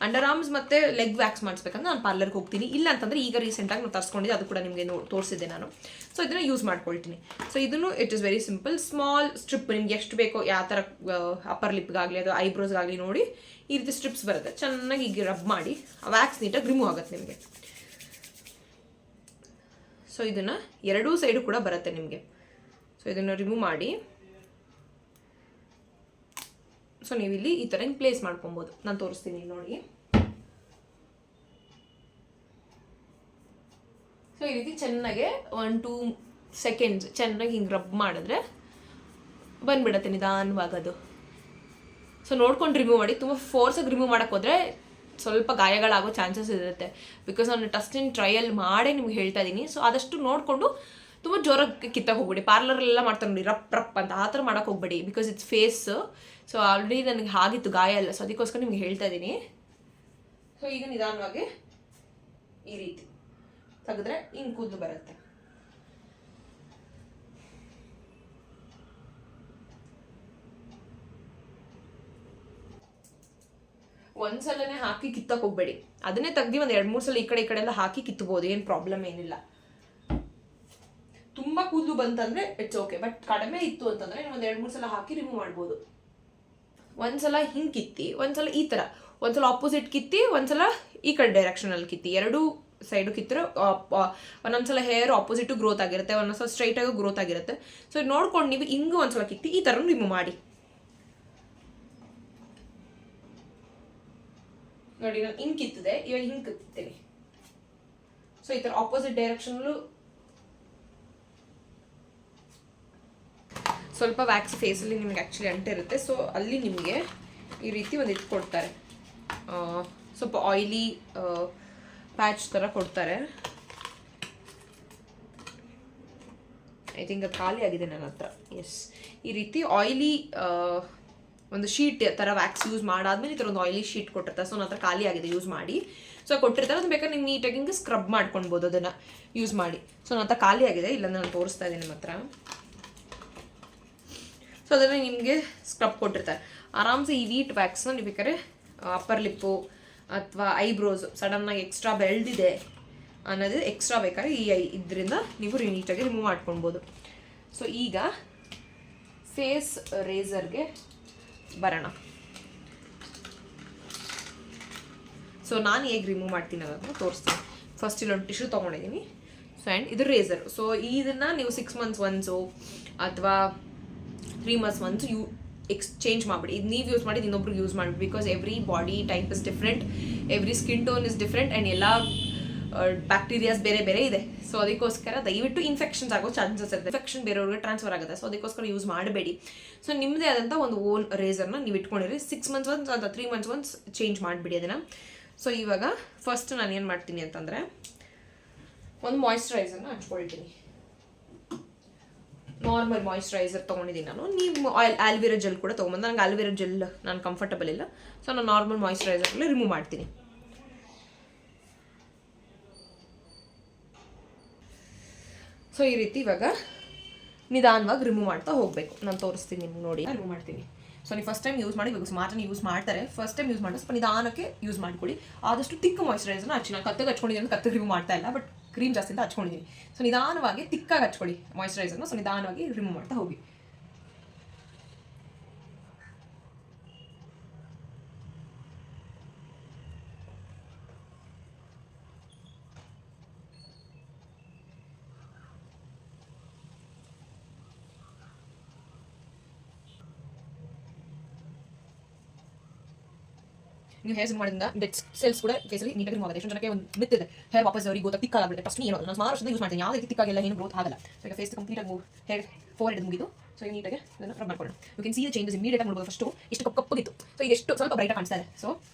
ಅಂಡರ್ ಆರ್ಮ್ಸ್ ಮತ್ತು ಲೆಗ್ ವ್ಯಾಕ್ಸ್ ಮಾಡಿಸ್ಬೇಕಂದ್ರೆ ನಾನು ಪಾರ್ಲರ್ಗೆ ಹೋಗ್ತೀನಿ. ಇಲ್ಲ ಅಂತಂದರೆ ಈಗ ರೀಸೆಂಟಾಗಿ ನಾನು ತರಿಸ್ಕೊಂಡಿದ್ದೆ, ಅದು ಕೂಡ ನಿಮಗೆ ತೋರಿಸಿದ್ದೆ ನಾನು. ಸೊ ಇದನ್ನು ಯೂಸ್ ಮಾಡ್ಕೊಳ್ತೀನಿ. ಸೊ ಇದನ್ನು it is very simple. Small strip ನಿಮ್ಗೆ ಎಷ್ಟು ಬೇಕೋ, ಯಾವ ಥರ ಅಪ್ಪರ್ ಲಿಪ್ಗಾಗಲಿ ಅಥವಾ ಐಬ್ರೋಸ್ಗಾಗಲಿ ನೋಡಿ ಈ ರೀತಿ ಸ್ಟ್ರಿಪ್ಸ್ ಬರುತ್ತೆ. ಚೆನ್ನಾಗಿ ಈಗ ರಬ್ ಮಾಡಿ ಆ ವ್ಯಾಕ್ಸ್ ನೀಟಾಗಿ ರಿಮೂವ್ ಆಗುತ್ತೆ ನಿಮಗೆ. ಸೊ ಇದನ್ನು ಎರಡೂ ಸೈಡು ಕೂಡ ಬರುತ್ತೆ ನಿಮಗೆ. ಸೊ ಇದನ್ನು ರಿಮೂವ್ ಮಾಡಿ ಸೊ ನೀವು ಇಲ್ಲಿ ಈ ಥರ ಪ್ಲೇಸ್ ಮಾಡ್ಕೊಬೋದು. ನಾನು ತೋರಿಸ್ತೀನಿ ನೋಡಿ. ಸೊ ಈ ರೀತಿ ಚೆನ್ನಾಗೆ 1-2 ಸೆಕೆಂಡ್ಸ್ ಚೆನ್ನಾಗಿ ಹಿಂಗೆ ರಬ್ ಮಾಡಿದ್ರೆ ಬಂದ್ಬಿಡತ್ತೆ ನಿಧಾನವಾಗದು. ಸೊ ನೋಡ್ಕೊಂಡು ರಿಮೂವ್ ಮಾಡಿ. ತುಂಬ ಫೋರ್ಸಾಗಿ ರಿಮೂವ್ ಮಾಡೋಕ್ಕೆ ಹೋದರೆ ಸ್ವಲ್ಪ ಗಾಯಗಳಾಗೋ ಚಾನ್ಸಸ್ ಇರುತ್ತೆ. ಬಿಕಾಸ್ ನಾನು ಟಸ್ಟ್ ಇನ್ ಟ್ರಯಲ್ ಮಾಡೇ ನಿಮ್ಗೆ ಹೇಳ್ತಾ ಇದ್ದೀನಿ. ಸೊ ಆದಷ್ಟು ನೋಡಿಕೊಂಡು ತುಂಬ ಜೋರಾಗಿ ಕಿತ್ತಕ್ಕೆ ಹೋಗ್ಬೇಡಿ. ಪಾರ್ಲರೆಲ್ಲ ಮಾಡ್ತಾರೆ ನೋಡಿ ರಪ್ ರಪ್ ಅಂತ, ಆ ಥರ ಮಾಡೋಕ್ಕೆ ಹೋಗ್ಬೇಡಿ. Because it's face. So already ನನಗೆ ಆಗಿತ್ತು ಗಾಯ ಅಲ್ಲ. ಸೊ ಅದಕ್ಕೋಸ್ಕರ ನಿಮ್ಗೆ ಹೇಳ್ತಾ ಇದ್ದೀನಿ. ಸೊ ಈಗ ನಿಧಾನವಾಗಿ ಈ ರೀತಿ ತೆಗೆದ್ರೆ ಹಿಂಗೆ ಕೂದಲು ಬರುತ್ತೆ. ಒಂದ್ಸಲನೇ ಹಾಕಿ ಕಿತ್ತಕ್ಕೆ ಹೋಗ್ಬೇಡಿ. ಅದನ್ನೇ ತೆಗ್ದು ಒಂದು 2-3 ಸಲ ಈ ಕಡೆ ಎಲ್ಲ ಹಾಕಿ ಕಿತ್ತಬಹುದು. ಏನು ಪ್ರಾಬ್ಲಮ್ ಏನಿಲ್ಲ. ತುಂಬ ಕೂದಲು ಬಂತಂದ್ರೆ ಇಟ್ಸ್ ಓಕೆ. ಬಟ್ ಕಡಿಮೆ ಇತ್ತು ಅಂತಂದ್ರೆ ನೀವು ಒಂದು 2-3 ಸಲ ಹಾಕಿ ರಿಮೂವ್ ಮಾಡ್ಬೋದು. ಒಂದ್ಸಲ ಹಿಂಗೆ ಕಿತ್ತಿ, ಒಂದ್ಸಲ ಈ ಥರ, ಒಂದ್ಸಲ ಆಪೋಸಿಟ್ ಕಿತ್ತಿ, ಒಂದ್ಸಲ ಈ ಕಡೆ ಡೈರೆಕ್ಷನಲ್ಲಿ ಕಿತ್ತಿ. ಎರಡೂ ಸೈಡು ಕಿತ್ತರೆ ಒಂದೊಂದ್ಸಲ ಹೇರ್ ಆಪೋಸಿಟು ಗ್ರೋತ್ ಆಗಿರುತ್ತೆ, ಒಂದೊಂದ್ಸಲ ಸ್ಟ್ರೈಟಾಗಿ ಗ್ರೋತ್ ಆಗಿರುತ್ತೆ. ಸೊ ನೋಡ್ಕೊಂಡು ನೀವು ಹಿಂಗೆ ಒಂದ್ಸಲ ಕಿತ್ತಿ ಈ ಥರ ರಿಮೂವ್ ಮಾಡಿ ನೋಡಿ. ನಾನು ಹಿಂಗೆ ಕಿತ್ತದೆ, ಇವಾಗ ಹಿಂಗೆ ಕಿತ್ತೀನಿ. ಸೊ ಈ ಥರ ಆಪೋಸಿಟ್ ಡೈರೆಕ್ಷನಲ್ಲೂ ಸ್ವಲ್ಪ ವ್ಯಾಕ್ಸ್ ಫೇಸಲ್ಲಿ ನಿಮ್ಗೆ ಆ್ಯಕ್ಚುಲಿ ಅಂಟಿರುತ್ತೆ. ಸೊ ಅಲ್ಲಿ ನಿಮಗೆ ಈ ರೀತಿ ಒಂದು ಇದು ಕೊಡ್ತಾರೆ, ಸ್ವಲ್ಪ ಆಯಿಲಿ ಪ್ಯಾಚ್ ಥರ ಕೊಡ್ತಾರೆ. ಐ ಥಿಂಕ್ ಅದು ಖಾಲಿ ಆಗಿದೆ ನನ್ನ ಹತ್ರ. ಎಸ್, ಈ ರೀತಿ ಆಯಿಲಿ ಒಂದು ಶೀಟ್ ಥರ ವ್ಯಾಕ್ಸ್ ಯೂಸ್ ಮಾಡಾದ್ಮೇಲೆ ಈ ಥರ ಒಂದು ಆಯಿಲಿ ಶೀಟ್ ಕೊಟ್ಟಿರ್ತಾರೆ. ಸೊ ನನ್ನ ಹತ್ರ ಖಾಲಿ ಆಗಿದೆ ಯೂಸ್ ಮಾಡಿ. ಸೊ ಕೊಟ್ಟಿರ್ತಾರೆ, ಅದು ಬೇಕಾದ್ರೆ ನೀವು ನೀಟಾಗಿ ಹಿಂಗೆ ಸ್ಕ್ರಬ್ ಮಾಡ್ಕೊಳ್ಬೋದು ಅದನ್ನು ಯೂಸ್ ಮಾಡಿ. ಸೊ ನನ್ನ ಹತ್ರ ಖಾಲಿ ಆಗಿದೆ, ಇಲ್ಲ ನಾನು ತೋರಿಸ್ತಾ ಇದ್ದೀನಿ ನಿಮ್ಮ ಹತ್ರ. ಸೊ ಅದನ್ನು ನಿಮಗೆ ಸ್ಕ್ರಬ್ ಕೊಟ್ಟಿರ್ತಾರೆ. ಆರಾಮ್ಸೆ ಈ ವೀಟ್ ವ್ಯಾಕ್ಸ್ನ ನೀವು ಬೇಕಾದ್ರೆ ಅಪ್ಪರ್ ಲಿಪ್ಪು ಅಥವಾ ಐಬ್ರೋಸ್ ಸಡನ್ನಾಗಿ ಎಕ್ಸ್ಟ್ರಾ ಬೆಳೆದಿದೆ ಅನ್ನೋದು ಎಕ್ಸ್ಟ್ರಾ ಬೇಕಾದ್ರೆ ಇದರಿಂದ ನೀವು ನೀಟಾಗಿ ರಿಮೂವ್ ಮಾಡ್ಕೊಳ್ಬೋದು. ಸೊ ಈಗ ಫೇಸ್ ರೇಸರ್ಗೆ ಬರೋಣ. ಸೊ ನಾನು ಹೇಗೆ ರಿಮೂವ್ ಮಾಡ್ತೀನಿ ಅನ್ನೋದನ್ನು ತೋರಿಸ್ತೀನಿ. ಫಸ್ಟ್ ಇಲ್ಲೊಂದು ಟಿಶ್ಯೂ ತೊಗೊಂಡಿದ್ದೀನಿ. ಸೊ ಆ್ಯಂಡ್ ಇದು ರೇಸರ್. ಸೊ ಇದನ್ನು ನೀವು 6 months ಒನ್ಸು ಅಥವಾ 3 months ಒನ್ಸು ಎಕ್ಸ್ಚೇಂಜ್ ಮಾಡಿಬಿಡಿ. ಇದು ನೀವು ಯೂಸ್ ಮಾಡಿ ಇನ್ನೊಬ್ರಿಗೆ ಯೂಸ್ ಮಾಡಿಬಿಡಿ. Because every body type is different, every skin tone is different and ಎಲ್ಲ ಬ್ಯಾಕ್ಟೀರಿಯಾಸ್ ಬೇರೆ ಬೇರೆ ಇದೆ. ಸೊ ಅದಕ್ಕೋಸ್ಕರ ದಯವಿಟ್ಟು ಇನ್ಫೆಕ್ಷನ್ಸ್ ಆಗೋ ಚಾನ್ಸಸ್ ಇರುತ್ತೆ. ಇನ್ಫೆಕ್ಷನ್ ಬೇರೆಯವ್ರಿಗೆ ಟ್ರಾನ್ಸ್ಫರ್ ಆಗುತ್ತೆ. ಸೊ ಅದಕ್ಕೋಸ್ಕರ ಯೂಸ್ ಮಾಡಬೇಡಿ. ಸೊ ನಿಮ್ಮದೇ ಆದಂಥ ಒಂದು ಓನ್ ರೇಸರ್ನ ನೀವು ಇಟ್ಕೊಂಡಿರಿ. 6 months ಒನ್ಸ್ ಅಥವಾ 3 months ಒನ್ಸ್ ಚೇಂಜ್ ಮಾಡಿಬಿಡಿ ಅದನ್ನು. ಸೊ ಇವಾಗ ಫಸ್ಟ್ ನಾನು ಏನು ಮಾಡ್ತೀನಿ ಅಂತಂದರೆ ಒಂದು ಮಾಯಿಶ್ಚರೈಸರ್ನ ಹಚ್ಕೊಳ್ತೀನಿ. ನಾರ್ಮಲ್ ಮಾಯಿಶ್ಚರೈಸರ್ ತೊಗೊಂಡಿದ್ದೀನಿ ನಾನು. ನೀವು ಆಲ್ವಿರಾ ಜೆಲ್ ಕೂಡ ತೊಗೊಂಬಂದು, ನನಗೆ ಆಲ್ವಿರಾ ಜೆಲ್ ನಾನು ಕಂಫರ್ಟಬಲ್ ಇಲ್ಲ. ಸೊ ನಾನು ನಾರ್ಮಲ್ ಮಾಯಿಶ್ಚರೈಸರ್ಲಿ ರಿಮೂವ್ ಮಾಡ್ತೀನಿ. ಸೊ ಈ ರೀತಿ ಇವಾಗ ನಿಧಾನವಾಗಿ ರಿಮೂವ್ ಮಾಡ್ತಾ ಹೋಗಬೇಕು. ನಾನು ತೋರಿಸ್ತೀನಿ ನಿಮ್ಗೆ ನೋಡಿ ರಿಮೂವ್ ಮಾಡ್ತೀನಿ. ಸೊ ನೀವು ಫಸ್ಟ್ ಟೈಮ್ ಯೂಸ್ ಮಾಡಿ, ಇವಾಗ ಸುಮಾರು ಜನ ಯೂಸ್ ಮಾಡ್ತಾರೆ. ಫಸ್ಟ್ ಟೈಮ್ ಯೂಸ್ ಮಾಡಿ ಸ್ವಲ್ಪ ನಿಧಾನಕ್ಕೆ ಯೂಸ್ ಮಾಡ್ಕೊಳ್ಳಿ. ಆದಷ್ಟು ತಿಕ್ಕ ಮಾಯಿಶ್ಚರೈಸರ್ನ ಹಚ್ಚಿ. ನಾನು ಕತ್ತಿಗೆ ಹಚ್ಕೊಂಡಿದ್ದೀನಿ ಅಂತ ಕತ್ತಿಗೆ ರಿಮೂವ್ ಮಾಡ್ತಾ ಇಲ್ಲ, ಬಟ್ ಕ್ರೀಮ್ ಜಾಸ್ತಿ ಅಂತ ಹಚ್ಕೊಂಡಿದ್ದೀನಿ. ಸೊ ನಿಧಾನವಾಗಿ ತಿಕ್ಕಾಗಿ ಹಚ್ಕೊಳ್ಳಿ ಮಾಯಿಶ್ಚರೈಸರ್ನ. ಸೊ ನಿಧಾನವಾಗಿ ರಿಮೂವ್ ಮಾಡ್ತಾ ಹೋಗಿ. ನೀವು ಹೇರ್ ಮಾಡೋದ್ರಿಂದ ಡೆಡ್ ಸೆಲ್ಸ್ ಕೂಡ ಫೇಸಲ್ಲಿ ನೀಟಾಗಿ ರಿಮೂವ್ ಆಗುತ್ತೆ. ಎಷ್ಟು ಜನಕ್ಕೆ ಒಂದು ಮಿತ್ ಇದೆ, ಹೇರ್ ವಾಪಸ್ ಅವರಿಗೆ ಗೊತ್ತಾ ತಿಕ್ಕಾಗುತ್ತೆ. ಫಸ್ಟ್ ಏನು ನಾನು ಸುಮಾರು ವರ್ಷದಿಂದ ಯೂಸ್ ಮಾಡ್ತೀನಿ, ಯಾವುದೇ ರೀತಿ ತಿಕ್ಕಾಗಿಲ್ಲ, ಏನು ಗ್ರೋತ್ ಆಗಲ್ಲ. ಸೊ ಈಗ ಫೇಸ್ ಕಂಪ್ಲೀಟಾಗಿ ಹೇರ್ ಫೋರ್ ಹೆಡ್ ಮುಗಿದು. ಸೊ ಈಗ ನೀಟಾಗಿ ಅದನ್ನು ರಬ್ ಮಾಡ್ಕೊಳ್ಳೋಣ. You can see the changes immediate ಆಗಿ ನೋಡ್ಬೋದು. ಫಸ್ಟು ಇಷ್ಟು ಕಪ್ಪಗಿತ್ತು, ಸೊ ಈಗ ಎಷ್ಟು ಸ್ವಲ್ಪ ಬ್ರೈಟಾಗಿ ಕಾಣಿಸ್ತಾ ಇದೆ. ಸೊ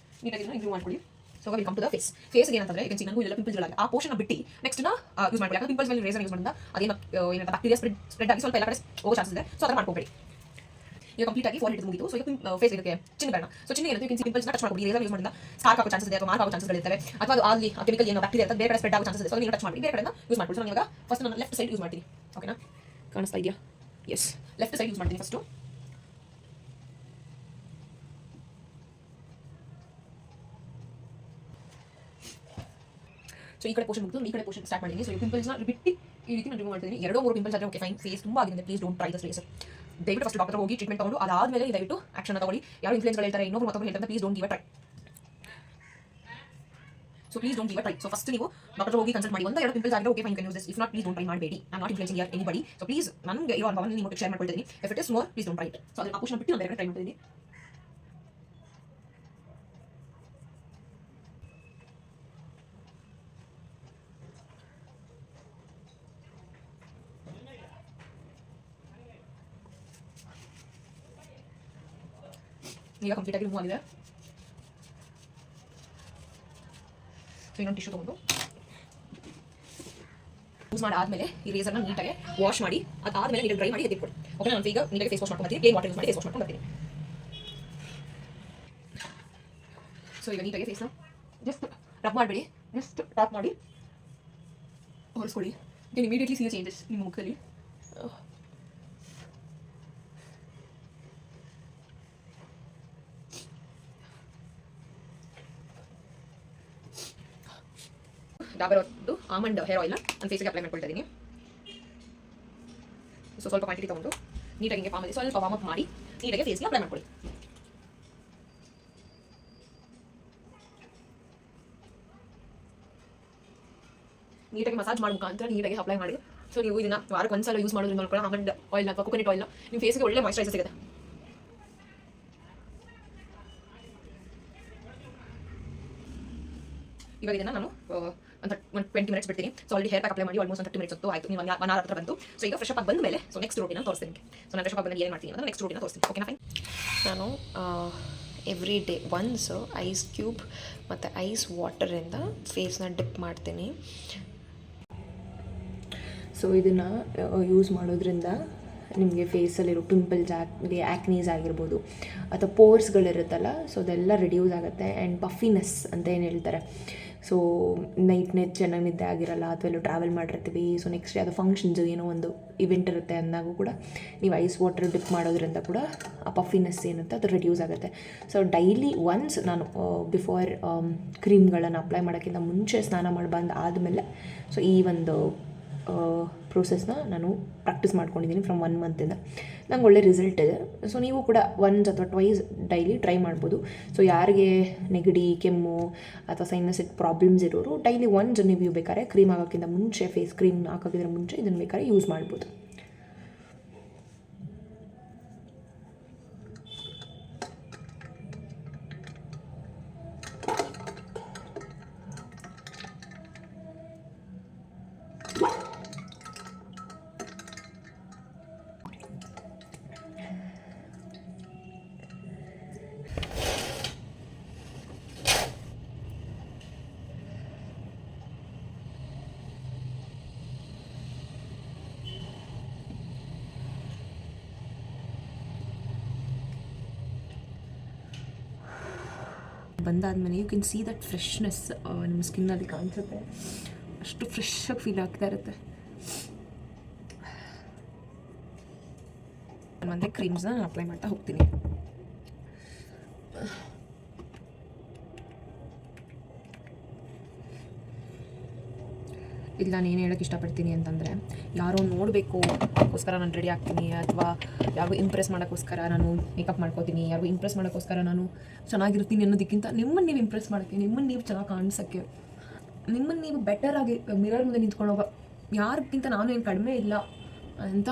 ನೀಟಾಗಿ ರಿಮೂವ್ ಮಾಡ್ಕೊಳ್ಳಿ. So will come to the face ಏನಂತಂದ್ರೆ ಈಗ ನನಗೂ ಇದೆಲ್ಲ ಪಿಂಪಲ್ಸ್ಗಳಾಗಿ ಆ ಪೋರ್ಷನ್ ಬಿಟ್ಟು ನೆಕ್ಸ್ಟ್ ಯೂಸ್ ಮಾಡ್ಕೊಳ್ಳಿ. ಯಾಕಂದ್ರೆ ಪಿಂಪಲ್ಸ್ ಮೇಲೆ ರೇಸರ್ ಯೂಸ್ ಮಾಡಿದ ಅದೇನು ಏನಂತ ಬ್ಯಾಕ್ಟೀರಿಯಾ ಸ್ಪ್ರೆಡ್ ಆಗಿ ಸ್ವಲ್ಪ ಎಲ್ಲ ಕಡೆ ಹೋಗೋ ಚಾನ್ಸಸ್ ಇದೆ. ಸೊ ಅದನ್ನು ಮಾಡ್ಕೋಬೇಡಿ. ಈಗ ಕಂಪ್ಲೀಟ್ ಆಗಿ ಫೋರ್ ಹೆಡ್ ಮುಗಿದು. ಸೊ ಈಗ ಫೇಸ್ ಇದಕ್ಕೆ ಚಿನ್ನ ಬೇಡ. ಸೊ ಚಿನ್ನ ಏನಂತ ಪಿಂಪಲ್ಸ್ನ ಟಚ್ ಮಾಡ್ಕೊಳ್ಳಿ. ರೇಸರ್ ಯೂಸ್ ಮಾಡಿದ ಸ್ಕಾರ್ಕ್ ಆಗೋ ಚಾನ್ಸಸ್ ಇದೆ, ಅಥವಾ ಮಾರ್ಕ್ ಆಗೋ ಚಾನ್ಸಸ್ ಇರ್ತವೆ, ಅಥವಾ ಅದು ಅಲ್ಲಿ ಕೆಮಿಕಲ್ ಏನೋ ಬ್ಯಾಕ್ಟೀರಿಯಾ ಇರ್ತದೆ ಬೇರೆ ಕಡೆ ಸ್ಪ್ರೆಡ್ ಆಗೋ ಚಾನ್ಸಸ್ ಇದೆ. ಸೊ ನೀವು ಟಚ್ ಮಾಡಿ ಬೇರೆ ಕಡೆಯಿಂದ ಯೂಸ್ ಮಾಡ್ಕೊಳ್ಳಿ. ಸೊ ನಾನು ಇವಾಗ ಫಸ್ಟ್ ನಾನು ಲೆಫ್ಟ್ ಸೈಡ್ ಯೂಸ್ ಮಾಡ್ತೀನಿ. ಓಕೆನಾ, ಕಾಣಿಸ್ತಾ ಇದೆಯಾ? ಎಸ್, ಲೆಫ್ಟ್ ಸೈಡ್ ಯೂಸ್ ಮಾಡ್ತೀನಿ ಫಸ್ಟು. ಸೊ ಈ ಕಡೆ ಪೋರ್ಷನ್ ಮುಗಿದು ಈ ಕಡೆ ಪೋರ್ಷನ್ ಸ್ಟಾರ್ಟ್ ಮಾಡಿದ್ದೀನಿ. ಸೊ ಈ ಪಿಂಪಲ್ಸ್ನ ಬಿಟ್ಟು ಈ ರೀತಿ ನಾನು ರಿಮೂವ್ ಮಾಡ್ತೀನಿ. 2-3 ಪಿಂಪಲ್ಸ್ ಆದರೆ ಓಕೆ ಫೈನ್. ಫೇಸ್ ತುಂಬ ಆಗಿದೆ, please don't try this razor. ದಯವಿಟ್ಟು ಫಸ್ಟ್ ಡಾಕ್ಟರ್ ಹೋಗಿ ಟ್ರೀಟ್ಮೆಂಟ್ ತಗೊಂಡು ಅದಾದಮೇಲೆ ದಯವಿಟ್ಟು ಆಕ್ಷನ್ ತಗೊಳ್ಳಿ. ಯಾರು ಇನ್ಫ್ಲುಯೆನ್ಸ್ಗಳು ಹೇಳ್ತಾರೆ, ಇನ್ನೊಬ್ರು ಮತ್ತೊಬ್ಬರು ಹೇಳ್ತಾರೆ, please don't give a try. So please don't give a try. So first ನೀವು ಡಾಕ್ಟರ್ ಹೋಗಿ ಕನ್ಸಲ್ಟ್ ಮಾಡಿ. 1-2 ಪಿಂಪಲ್ಸ್ ಆದರೆ okay fine, you can use this. If not please don't try ಮಾಡಬೇಡಿ. I am not influencing anybody. So please ನನಗೆ ಇರೋ ಅನುಭವನ ನಿಮಗೆ share ಮಾಡ್ಕೊಳ್ತೀನಿ. If it is more please don't try it. So ಅದನ್ನ ಆಪೋಷನ್ ಬಿಟ್ಟು ನಾನು ಬೇರೆ ಟ್ರೈ ಮಾಡ್ತಿದ್ದೀನಿ. ಈಗ ಕಂಪ್ಲೀಟ್ ಆಗಿ ರಿಮೂವ್ ಆಗಿದೆ. ಸೊ ಇನ್ನೊಂದು ಟಿಶ್ಯೂ ತೊಗೊಂಡು ಯೂಸ್ ಮಾಡಾದ್ಮೇಲೆ ಈ ರೇಸರ್ನ ನೀಟಾಗಿ ವಾಶ್ ಮಾಡಿ, ಅದಾದಮೇಲೆ ನೀಟಾಗಿ ಡ್ರೈ ಮಾಡಿ ಎತ್ತಿಟ್ಕೊಡಿ. ಓಕೆ, ನಾನು ಈಗ ನೀಟಾಗಿ ಫೇಸ್ ವಾಶ್ ಮಾಡ್ಕೊಂಡು ಬರ್ತೀನಿ. ಪ್ಲೇನ್ ವಾಟರ್ ಯೂಸ್ ಮಾಡಿ ಫೇಸ್ ವಾಶ್ ಮಾಡ್ಕೊಂಡು ಬರ್ತೀನಿ. ಸೊ ಈಗ ನೀಟಾಗಿ ಫೇಸ್ನ ಜಸ್ಟ್ ರಬ್ ಮಾಡಬೇಡಿ, ಜಸ್ಟ್ ಟ್ಯಾಪ್ ಮಾಡಿ ಹೊರಿಸ್ಕೊಳ್ಳಿ. You can immediately see the changes ನಿಮ್ಮ ಮುಖದಲ್ಲಿ. ಡಾಬರ್ದು ಆಮಂಡ್ ಹೇರ್ ಆಯಿಲ್ನ ನನ್ನ ಫೇಸ್ಗೆ ಅಪ್ಲೈ ಮಾಡ್ಕೊಳ್ತಾ ಇದ್ದೀನಿ. ಸೊ ಸ್ವಲ್ಪ ಕ್ವಾಂಟಿಟಿ ತೊಗೊಂಡು ನೀಟಾಗಿ ಹಿಂಗೆ ಪಾಮಲ್ಲಿ ಸ್ವಲ್ಪ ವಾರ್ಮ್ ಅಪ್ ಮಾಡಿ ನೀಟಾಗಿ ಫೇಸ್ಗೆ ಅಪ್ಲೈ ಮಾಡ್ಕೊಳ್ಳಿ. ನೀಟಾಗಿ ಮಸಾಜ್ ಮಾಡೋ ಮುಖಾಂತರ ನೀಟಾಗಿ ಅಪ್ಲೈ ಮಾಡಿ. ಸೊ ನೀವು ಇದನ್ನ ವಾರಕ್ಕೆ ಒಂದ್ಸಲ ಯೂಸ್ ಮಾಡೋದ್ರಿಂದ ಕೂಡ ಆಮಂಡ್ ಆಯಿಲ್ನ ಅಥವಾ ಕೊಕೊನಟ್ ಆಯಿಲ್ನ ನಿಮ್ಮ ಫೇಸ್ಗೆ ಒಳ್ಳೆ ಮಾಯಿಶ್ಚರೈಸರ್ ಸಿಗುತ್ತೆ. ಇವಾಗ ಇದನ್ನು ನಾನು ಒಂದು 20 minutes ಬಿಡ್ತೀನಿ. So already hair pack apply ಮಾಡಿ ಆಲ್ಮೋಸ್ಟ್ 30 minutes ಹೊತ್ತು ಆಯಿತು. ನೀವು 1 hour ಹತ್ರ ಬಂತು. ಸೊ ಈಗ ಫ್ರೆಶ್ ಅಪ್ ಆಗಿ ಬಂದ ಮೇಲೆ ಸೊ ನೆಕ್ಸ್ಟ್ ರೂಟೀನ ತೋರಿಸ್ತೀನಿ. ಸೊ ನಾನು ಫ್ರೆಶ್ ಅಪ್ ಬಂದು ಏನು ಮಾಡ್ತೀನಿ ಅಂದರೆ ನೆಕ್ಸ್ಟ್ ರೂಟೀನ ತೋರಿಸ್ತೀನಿ. ಓಕೆನಾ ಫೈನ್. ನಾನು every day once ice cube ಮತ್ತು ಐಸ್ ವಾಟರಿಂದ ಫೇಸ್ನ ಡಿಪ್ ಮಾಡ್ತೀನಿ. ಸೊ ಇದನ್ನು ಯೂಸ್ ಮಾಡೋದ್ರಿಂದ ನಿಮಗೆ ಫೇಸಲ್ಲಿರೋ ಪಿಂಪಲ್ಸ್ ಆಗಲಿ, ಆ್ಯಕ್ನೀಸ್ ಆಗಿರ್ಬೋದು, ಅಥವಾ ಪೋರ್ಸ್ಗಳಿರುತ್ತಲ್ಲ, ಸೊ ಅದೆಲ್ಲ ರಿಡ್ಯೂಸ್ ಆಗುತ್ತೆ. ಆ್ಯಂಡ್ ಪಫಿನೆಸ್ ಅಂತ ಏನು ಹೇಳ್ತಾರೆ, ಸೊ ನೈಟ್ ಚೆನ್ನಾಗಿ ನಿದ್ದೆ ಆಗಿರಲ್ಲ ಅಥವಾ ಎಲ್ಲೋ ಟ್ರಾವೆಲ್ ಮಾಡಿರ್ತೀವಿ. ಸೊ ನೆಕ್ಸ್ಟ್ ಡೇ ಅದು ಫಂಕ್ಷನ್ಸ್ ಏನೋ ಒಂದು ಇವೆಂಟ್ ಇರುತ್ತೆ ಅಂದಾಗೂ ಕೂಡ ನೀವು ಐಸ್ ವಾಟರ್ ಡಿಪ್ ಮಾಡೋದ್ರಿಂದ ಕೂಡ ಆ ಪಫಿನೆಸ್ ಏನುತ್ತೆ ಅದು ರಿಡ್ಯೂಸ್ ಆಗುತ್ತೆ. ಸೊ ಡೈಲಿ ಒನ್ಸ್ ನಾನು ಬಿಫೋರ್ ಕ್ರೀಮ್ಗಳನ್ನು ಅಪ್ಲೈ ಮಾಡೋಕ್ಕಿಂತ ಮುಂಚೆ ಸ್ನಾನ ಮಾಡಿ ಬಂದು ಆದಮೇಲೆ ಸೊ ಈ ಒಂದು ಪ್ರೋಸೆಸ್ನ ನಾನು ಪ್ರಾಕ್ಟೀಸ್ ಮಾಡ್ಕೊಂಡಿದ್ದೀನಿ ಫ್ರಮ್ 1 ಮಂತಿಂದ. ನಂಗೆ ಒಳ್ಳೆ ರಿಸಲ್ಟ್ ಇದೆ. ಸೊ ನೀವು ಕೂಡ ಒನ್ಸ್ ಅಥವಾ ಟ್ವೈಸ್ ಡೈಲಿ ಟ್ರೈ ಮಾಡ್ಬೋದು. ಸೊ ಯಾರಿಗೆ ನೆಗಡಿ, ಕೆಮ್ಮು ಅಥವಾ ಸೈನಸ್ ಪ್ರಾಬ್ಲಮ್ಸ್ ಇರೋರು ಡೈಲಿ ಒನ್ಸ್ ನೀವು ಬೇಕಾದ್ರೆ ಕ್ರೀಮ್ ಹಾಕೋಕ್ಕಿಂತ ಮುಂಚೆ, ಫೇಸ್ ಕ್ರೀಮ್ ಹಾಕೋಕ್ಕಿಂತ ಮುಂಚೆ ಇದನ್ನು ಬೇಕಾದ್ರೆ ಯೂಸ್ ಮಾಡ್ಬೋದು. ಬಂದಾದಮೇಲೆ you can see that freshness ನಿಮ್ಮ ಸ್ಕಿನ್ನಲ್ಲಿ ಕಾಣಿಸುತ್ತೆ. ಅಷ್ಟು ಫ್ರೆಶ್ಶಾಗಿ ಫೀಲ್ ಆಗ್ತಾ ಇರುತ್ತೆ. ನಾನು ಕ್ರೀಮ್ಸ್ನ ಅಪ್ಲೈ ಮಾಡ್ತಾ ಹೋಗ್ತೀನಿ. ಇಲ್ಲ ನಾನು ಏನು ಹೇಳೋಕ್ಕೆ ಇಷ್ಟಪಡ್ತೀನಿ ಅಂತಂದರೆ, ಯಾರೋ ನೋಡಬೇಕು ಅದಕ್ಕೋಸ್ಕರ ನಾನು ರೆಡಿ ಆಗ್ತೀನಿ, ಅಥವಾ ಯಾರಿಗೂ ಇಂಪ್ರೆಸ್ ಮಾಡೋಕ್ಕೋಸ್ಕರ ನಾನು ಮೇಕಪ್ ಮಾಡ್ಕೋತೀನಿ, ಯಾರಿಗೂ ಇಂಪ್ರೆಸ್ ಮಾಡೋಕ್ಕೋಸ್ಕರ ನಾನು ಚೆನ್ನಾಗಿರ್ತೀನಿ ಅನ್ನೋದಕ್ಕಿಂತ ನಿಮ್ಮನ್ನು ನೀವು ಇಂಪ್ರೆಸ್ ಮಾಡೋಕ್ಕೆ, ನಿಮ್ಮನ್ನು ನೀವು ಚೆನ್ನಾಗಿ ಕಾಣಿಸೋಕ್ಕೆ, ನಿಮ್ಮನ್ನು ನೀವು ಬೆಟರಾಗಿ ಮಿರರ್ ಮುಂದೆ ನಿಂತ್ಕೊಂಡೋಗ ಯಾರಿಗಿಂತ ನಾನು ಏನು ಕಡಿಮೆ ಇಲ್ಲ ಅಂತ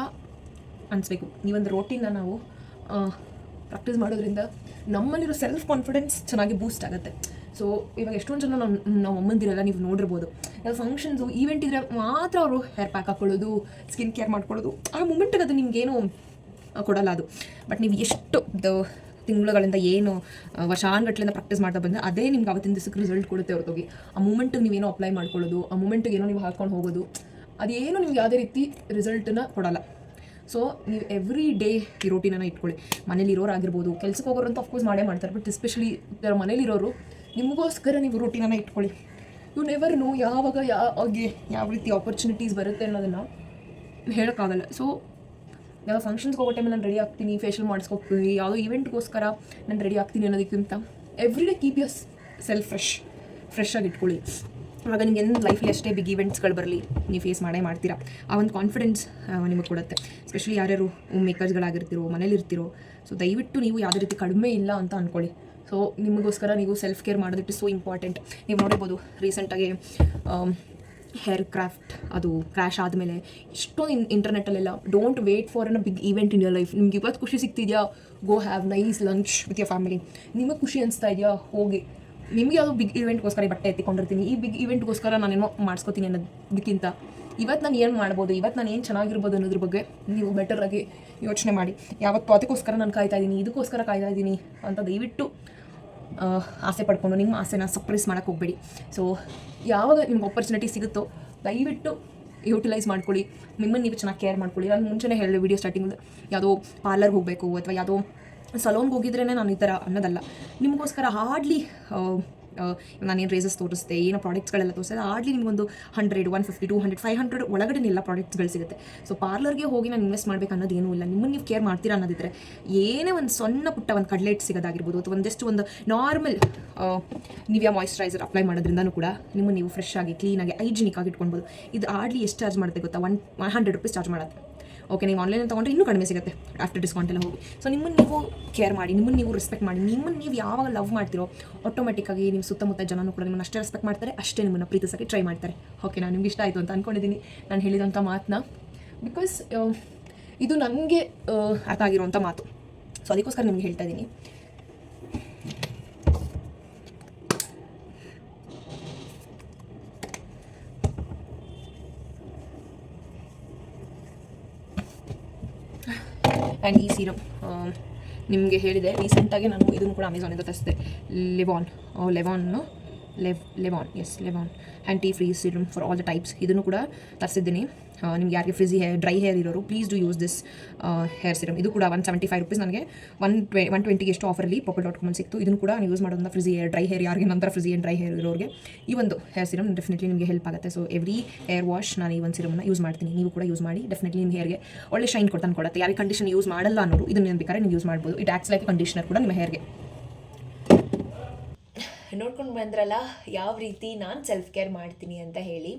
ಅನಿಸ್ಬೇಕು. ಈ ಒಂದು ರೋಟೀನ್ನ ನಾವು ಪ್ರಾಕ್ಟೀಸ್ ಮಾಡೋದ್ರಿಂದ ನಮ್ಮಲ್ಲಿರೋ ಸೆಲ್ಫ್ ಕಾನ್ಫಿಡೆನ್ಸ್ ಚೆನ್ನಾಗಿ ಬೂಸ್ಟ್ ಆಗುತ್ತೆ. ಸೊ ಇವಾಗ ಎಷ್ಟೊಂದು ಜನ ನಾವು ಅಮ್ಮಂದಿರಲ್ಲ, ನೀವು ನೋಡಿರ್ಬೋದು, ಯಾವ ಫಂಕ್ಷನ್ಸು ಈವೆಂಟ್ ಇದ್ರೆ ಮಾತ್ರ ಅವರು ಹೇರ್ ಪ್ಯಾಕ್ ಹಾಕ್ಕೊಳ್ಳೋದು, ಸ್ಕಿನ್ ಕೇರ್ ಮಾಡ್ಕೊಳ್ಳೋದು. ಆ ಮೂಮೆಂಟಿಗೆ ಅದು ನಿಮಗೇನು ಕೊಡಲ್ಲ ಅದು. ಬಟ್ ನೀವು ಎಷ್ಟು ತಿಂಗಳುಗಳಿಂದ ಏನು ವರ್ಷಾನುಗಟ್ಲಿಂದ ಪ್ರಾಕ್ಟೀಸ್ ಮಾಡ್ತಾ ಬಂದರೆ ಅದೇ ನಿಮ್ಗೆ ಅವತ್ತಿನ ದಿವಸಕ್ಕೆ ರಿಸಲ್ಟ್ ಕೊಡುತ್ತೆ ಹೊರತೋಗಿ. ಆ ಮೂಮೆಂಟಿಗೆ ನೀವೇನೋ ಅಪ್ಲೈ ಮಾಡ್ಕೊಳ್ಳೋದು, ಆ ಮೂಮೆಂಟಿಗೆ ಏನೋ ನೀವು ಹಾಕ್ಕೊಂಡು ಹೋಗೋದು, ಅದೇನು ನಿಮ್ಗೆ ಯಾವುದೇ ರೀತಿ ರಿಸಲ್ಟನ್ನ ಕೊಡಲ್ಲ. ಸೊ ನೀವು ಎವ್ರಿ ಡೇ ಈ ರೋಟೀನನ್ನು ಇಟ್ಕೊಳ್ಳಿ. ಮನೇಲಿರೋರಾಗಿರ್ಬೋದು, ಕೆಲ್ಸಕ್ಕೆ ಹೋಗೋರಂತೂ ಅಫ್ಕೋರ್ಸ್ ಮಾಡೇ ಮಾಡ್ತಾರೆ, ಬಟ್ ಎಸ್ಪೆಷಲಿ ಮನೇಲಿರೋರು ನಿಮಗೋಸ್ಕರ ನೀವು ರೋಟೀನನ್ನು ಇಟ್ಕೊಳ್ಳಿ. ಯು ನೆವರ್ ನೋ ಯಾವಾಗ ಯಾವ ರೀತಿ ಆಪರ್ಚುನಿಟೀಸ್ ಬರುತ್ತೆ ಅನ್ನೋದನ್ನು ಹೇಳೋಕ್ಕಾಗಲ್ಲ. ಸೊ ಯಾವ ಫಂಕ್ಷನ್ಸ್ಗೆ ಹೋಗೋ ಟೈಮಲ್ಲಿ ನಾನು ರೆಡಿ ಆಗ್ತೀನಿ, ಫೇಶಿಯಲ್ ಮಾಡಿಸ್ಕೋಗ್ತೀನಿ, ಯಾವುದೋ ಈವೆಂಟ್ಗೋಸ್ಕರ ನಾನು ರೆಡಿ ಆಗ್ತೀನಿ ಅನ್ನೋದಕ್ಕಿಂತ every day keep yourself fresh ಆಗಿ ಇಟ್ಕೊಳ್ಳಿ. ಆಗ ನಿಮ್ಗೆ ಏನು ಲೈಫಲ್ಲಿ ಎಷ್ಟೇ ಬಿಗ್ ಈವೆಂಟ್ಸ್ಗಳು ಬರಲಿ ನೀವು ಫೇಸ್ ಮಾಡ್ತೀರಾ. ಆ ಒಂದು ಕಾನ್ಫಿಡೆನ್ಸ್ ನಿಮಗೆ ಕೊಡುತ್ತೆ. ಎಸ್ಪೆಷಲಿ ಯಾರ್ಯಾರು ಮೇಕರ್ಸ್ಗಳಾಗಿರ್ತಿರೋ, ಮನೇಲಿರ್ತಿರೋ, ಸೊ ದಯವಿಟ್ಟು ನೀವು ಯಾವುದೇ ರೀತಿ ಕಡಿಮೆ ಇಲ್ಲ ಅಂತ ಅಂದ್ಕೊಳ್ಳಿ. ಸೊ ನಿಮಗೋಸ್ಕರ ನೀವು ಸೆಲ್ಫ್ ಕೇರ್ ಮಾಡೋದಿಟ್ಟು ಸೋ ಇಂಪಾರ್ಟೆಂಟ್. ನೀವು ನೋಡಿರ್ಬೋದು ರೀಸೆಂಟಾಗಿ ಹೇರ್ ಕ್ರಾಫ್ಟ್ ಅದು ಕ್ರ್ಯಾಶ್ ಆದಮೇಲೆ ಎಷ್ಟೊಂದು ಇಂಟರ್ನೆಟ್ಟಲ್ಲೆಲ್ಲ don't wait for an big event in your life. ನಿಮ್ಗೆ ಇವತ್ತು ಖುಷಿ ಸಿಗ್ತಿದೆಯಾ, go have nice lunch with your family. ನಿಮಗೆ ಖುಷಿ ಅನಿಸ್ತಾ ಇದೆಯಾ, ಹೋಗಿ. ನಿಮಗೆ ಯಾವುದೋ ಬಿಗ್ ಈವೆಂಟ್ಗೋಸ್ಕರ ಬಟ್ಟೆ ಎತ್ತಿಕೊಂಡಿರ್ತೀನಿ, ಈ ಬಿಗ್ ಈವೆಂಟ್ಗೋಸ್ಕರ ನಾನೇನೋ ಮಾಡಿಸ್ಕೋತೀನಿ ಅನ್ನೋದಕ್ಕಿಂತ ಇವತ್ತು ನಾನು ಏನು ಮಾಡ್ಬೋದು, ಇವತ್ತು ನಾನು ಏನು ಚೆನ್ನಾಗಿರ್ಬೋದು ಅನ್ನೋದ್ರ ಬಗ್ಗೆ ನೀವು ಬೆಟರಾಗಿ ಯೋಚನೆ ಮಾಡಿ. ಯಾವತ್ತು ಅದಕ್ಕೋಸ್ಕರ ನಾನು ಕಾಯ್ತಾ ಇದ್ದೀನಿ, ಇದಕ್ಕೋಸ್ಕರ ಕಾಯ್ತಾ ಇದ್ದೀನಿ ಅಂತ ದಯವಿಟ್ಟು ಆಸೆ ಪಡ್ಕೊಂಡು ನಿಮ್ಮ ಆಸೆನ ಸಪ್ರೆಸ್ ಮಾಡೋಕ್ಕೆ ಹೋಗಬೇಡಿ. ಸೊ ಯಾವಾಗ ನಿಮ್ಗೆ ಆಪರ್ಚುನಿಟಿ ಸಿಗುತ್ತೋ ದಯವಿಟ್ಟು ಯೂಟಿಲೈಸ್ ಮಾಡ್ಕೊಳ್ಳಿ. ನಿಮ್ಮನ್ನು ನೀವು ಚೆನ್ನಾಗಿ ಕೇರ್ ಮಾಡ್ಕೊಳ್ಳಿ. ನಾನು ಮುಂಚೆನೇ ಹೇಳಿದೆ ವಿಡಿಯೋ ಸ್ಟಾರ್ಟಿಂಗ್, ಯಾವುದೋ ಪಾರ್ಲರ್ಗೆ ಹೋಗಬೇಕು ಅಥವಾ ಯಾವುದೋ ಸಲೂನ್ಗೆ ಹೋಗಿದ್ರೇ ನಾನು ಈ ಥರ ಅನ್ನೋದಲ್ಲ. ನಿಮಗೋಸ್ಕರ ಹಾರ್ಡ್ಲಿ ನಾನೇನು ರೇಸಸ್ ತೋರಿಸ್ದೆ, ಏನೋ ಪ್ರಾಡಕ್ಟ್ಸ್ಗಳೆಲ್ಲ ತೋರಿಸಿದೆ, ಹಾರ್ಡ್ಲಿ ನಿಮಗೊಂದು 100, 150, 200, 500 ಒಳಗಡೆ ಎಲ್ಲ ಪ್ರಾಡಕ್ಟ್ಸ್ಗಳು ಸಿಗುತ್ತೆ. ಸೊ ಪಾರ್ಲರ್ಗೆ ಹೋಗಿ ನಾನು ಇನ್ವೆಸ್ಟ್ ಮಾಡಬೇಕು ಅನ್ನೋದು ಏನೂ ಇಲ್ಲ. ನಿಮ್ಮನ್ನು ನೀವು ಕೇರ್ ಮಾಡ್ತೀರಾ ಅನ್ನೋದಿದ್ರೆ ಏನೇ ಒಂದು ಸಣ್ಣ ಪುಟ್ಟ ಒಂದು ಕಡ್ಲೆಟ್ ಸಿಗೋದಾಗಿರ್ಬೋದು, ಅಥವಾ ಒಂದಷ್ಟು ಒಂದು ನಾರ್ಮಲ್ ನಿವಿಯಾ ಮಾಯಿಶ್ಚರೈಸರ್ ಅಪ್ಲೈ ಮಾಡೋದ್ರಿಂದನೂ ಕೂಡ ನಿಮ್ಮನ್ನು ನೀವು ಫ್ರೆಶ್ ಆಗಿ, ಕ್ಲೀನಾಗಿ, ಹೈಜಿನಿಕ್ ಆಗಿ ಇಟ್ಕೊಳ್ಬೋದು. ಇದು ಹಾರ್ಡ್ಲಿ ಎಷ್ಟು ಚಾರ್ಜ್ ಮಾಡುತ್ತೆ ಗೊತ್ತಾ? 100 ರೂಪೀಸ್ ಚಾರ್ಜ್ ಮಾಡುತ್ತೆ. ಓಕೆ, ನೀವು ಆನ್ಲೈನಲ್ಲಿ ತೊಗೊಂಡ್ರೆ ಇನ್ನೂ ಕಡಿಮೆ ಸಿಗುತ್ತೆ ಆಫ್ಟರ್ ಡಿಸ್ಕೌಂಟೆಲ್ಲ ಹೋಗಿ. ಸೊ ನಿಮ್ಮನ್ನು ನೀವು ಕೇರ್ ಮಾಡಿ, ನಿಮ್ಮನ್ನು ನೀವು ರೆಸ್ಪೆಕ್ಟ್ ಮಾಡಿ. ನಿಮ್ಮನ್ನು ನೀವು ಯಾವಾಗ ಲವ್ ಮಾಡ್ತಿರೋ ಆಟೋಮೆಟಿಕ್ಕಾಗಿ ನಿಮ್ಮ ಸುತ್ತಮುತ್ತ ಜನನೂ ಕೂಡ ನಿಮ್ಮನ್ನು ಅಷ್ಟೇ ರೆಸ್ಪೆಕ್ಟ್ ಮಾಡ್ತಾರೆ, ಅಷ್ಟೇ ನಿಮ್ಮನ್ನು ಪ್ರೀತಿಸೋಕ್ಕೆ ಟ್ರೈ ಮಾಡ್ತಾರೆ. ಓಕೆ, ನಾನು ನಿಮ್ಗೆ ಇಷ್ಟ ಆಯಿತು ಅಂತ ಅಂದ್ಕೊಂಡಿದ್ದೀನಿ ನಾನು ಹೇಳಿದಂಥ ಮಾತನ್ನ. ಬಿಕಾಸ್ ಇದು ನನಗೆ ಅರ್ಥ ಆಗಿರುವಂಥ ಮಾತು. ಸೊ ಅದಕ್ಕೋಸ್ಕರ ನಿಮ್ಗೆ ಹೇಳ್ತಾ ಇದ್ದೀನಿ. ಆ್ಯಂಡ್ ಈ ಸೀರಮ್ ನಿಮಗೆ ಹೇಳಿದೆ ರೀಸೆಂಟಾಗಿ ನಾನು ಇದನ್ನು ಕೂಡ ಅಮೆಝಾನಿಂದ ತರಿಸಿದೆ. ಲೆವಾನ್ನು Livon anti frizz serum for all the types. ಇದನ್ನು ಕೂಡ ತರಿಸಿದ್ದೀನಿ. ನಿಮ್ಗೆ ಯಾರಿಗೆ ಫ್ರಿಜಿ ಹೇರ್, ಡ್ರೈ ಹೇರ್ ಇರೋರು please do use this hair serum. ಇದು ಕೂಡ 175 rupees, ನನಗೆ 120 ಎಷ್ಟು ಆಫರಲ್ಲಿ purple.com ಸಿಕ್ತು. ಇದನ್ನು ಕೂಡ ನೀವು ಯೂಸ್ ಮಾಡೋದ್ರಿಂದ ಫ್ರಿಜಿ ಹೇರ್, ಡ್ರೈ ಹೇರ್, ಯಾರಿಗೆ ನಂತರ ಫ್ರಿಜಿ ಆ್ಯಂಡ್ ಡ್ರೈ ಹೇರ್ ಇರೋರಿಗೆ ಈ ಒಂದು ಹೇರ್ ಸಿರಮ್ ಡೆಫಿನೆಟ್ಲಿ ನಿಮಗೆ ಹೆಲ್ಪ್ ಆಗುತ್ತೆ. ಸೊ ಎವ್ರಿ ಹೇರ್ ವಾಶ್ ನಾನು ಈ ಒಂದು ಸಿರಮ್ನ ಯೂಸ್ ಮಾಡ್ತೀನಿ. ನೀವು ಕೂಡ ಯೂಸ್ ಮಾಡಿ. ಡೆಫಿನೆಟ್ಲಿ ನಿಮ್ಮ ಹೇರ್ಗೆ ಒಳ್ಳೆ ಶೈನ್ ಕೊಡುತ್ತೆ. ಯಾರಿಗೆ ಕಂಡೀಷನ್ ಯೂಸ್ ಮಾಡಲ್ಲ ಅನ್ನೋರು ಇದನ್ನು ಬೇಕಾದ್ರೆ ನೀವು ಯೂಸ್ ಮಾಡ್ಬೋದು. ಇಟ್ ಆ್ಯಕ್ಟ್ಸ್ ಲೈಕ್ ಕಂಡೀಷನರ್ ಕೂಡ ನಿಮ್ಮ ಹೇರ್ಗೆ. ನೋಡ್ಕೊಂಡು ಬಂದ್ರಲ್ಲ ಯಾವ ರೀತಿ ನಾನು ಸೆಲ್ಫ್ ಕೇರ್ ಮಾಡ್ತೀನಿ ಅಂತ ಹೇಳಿ.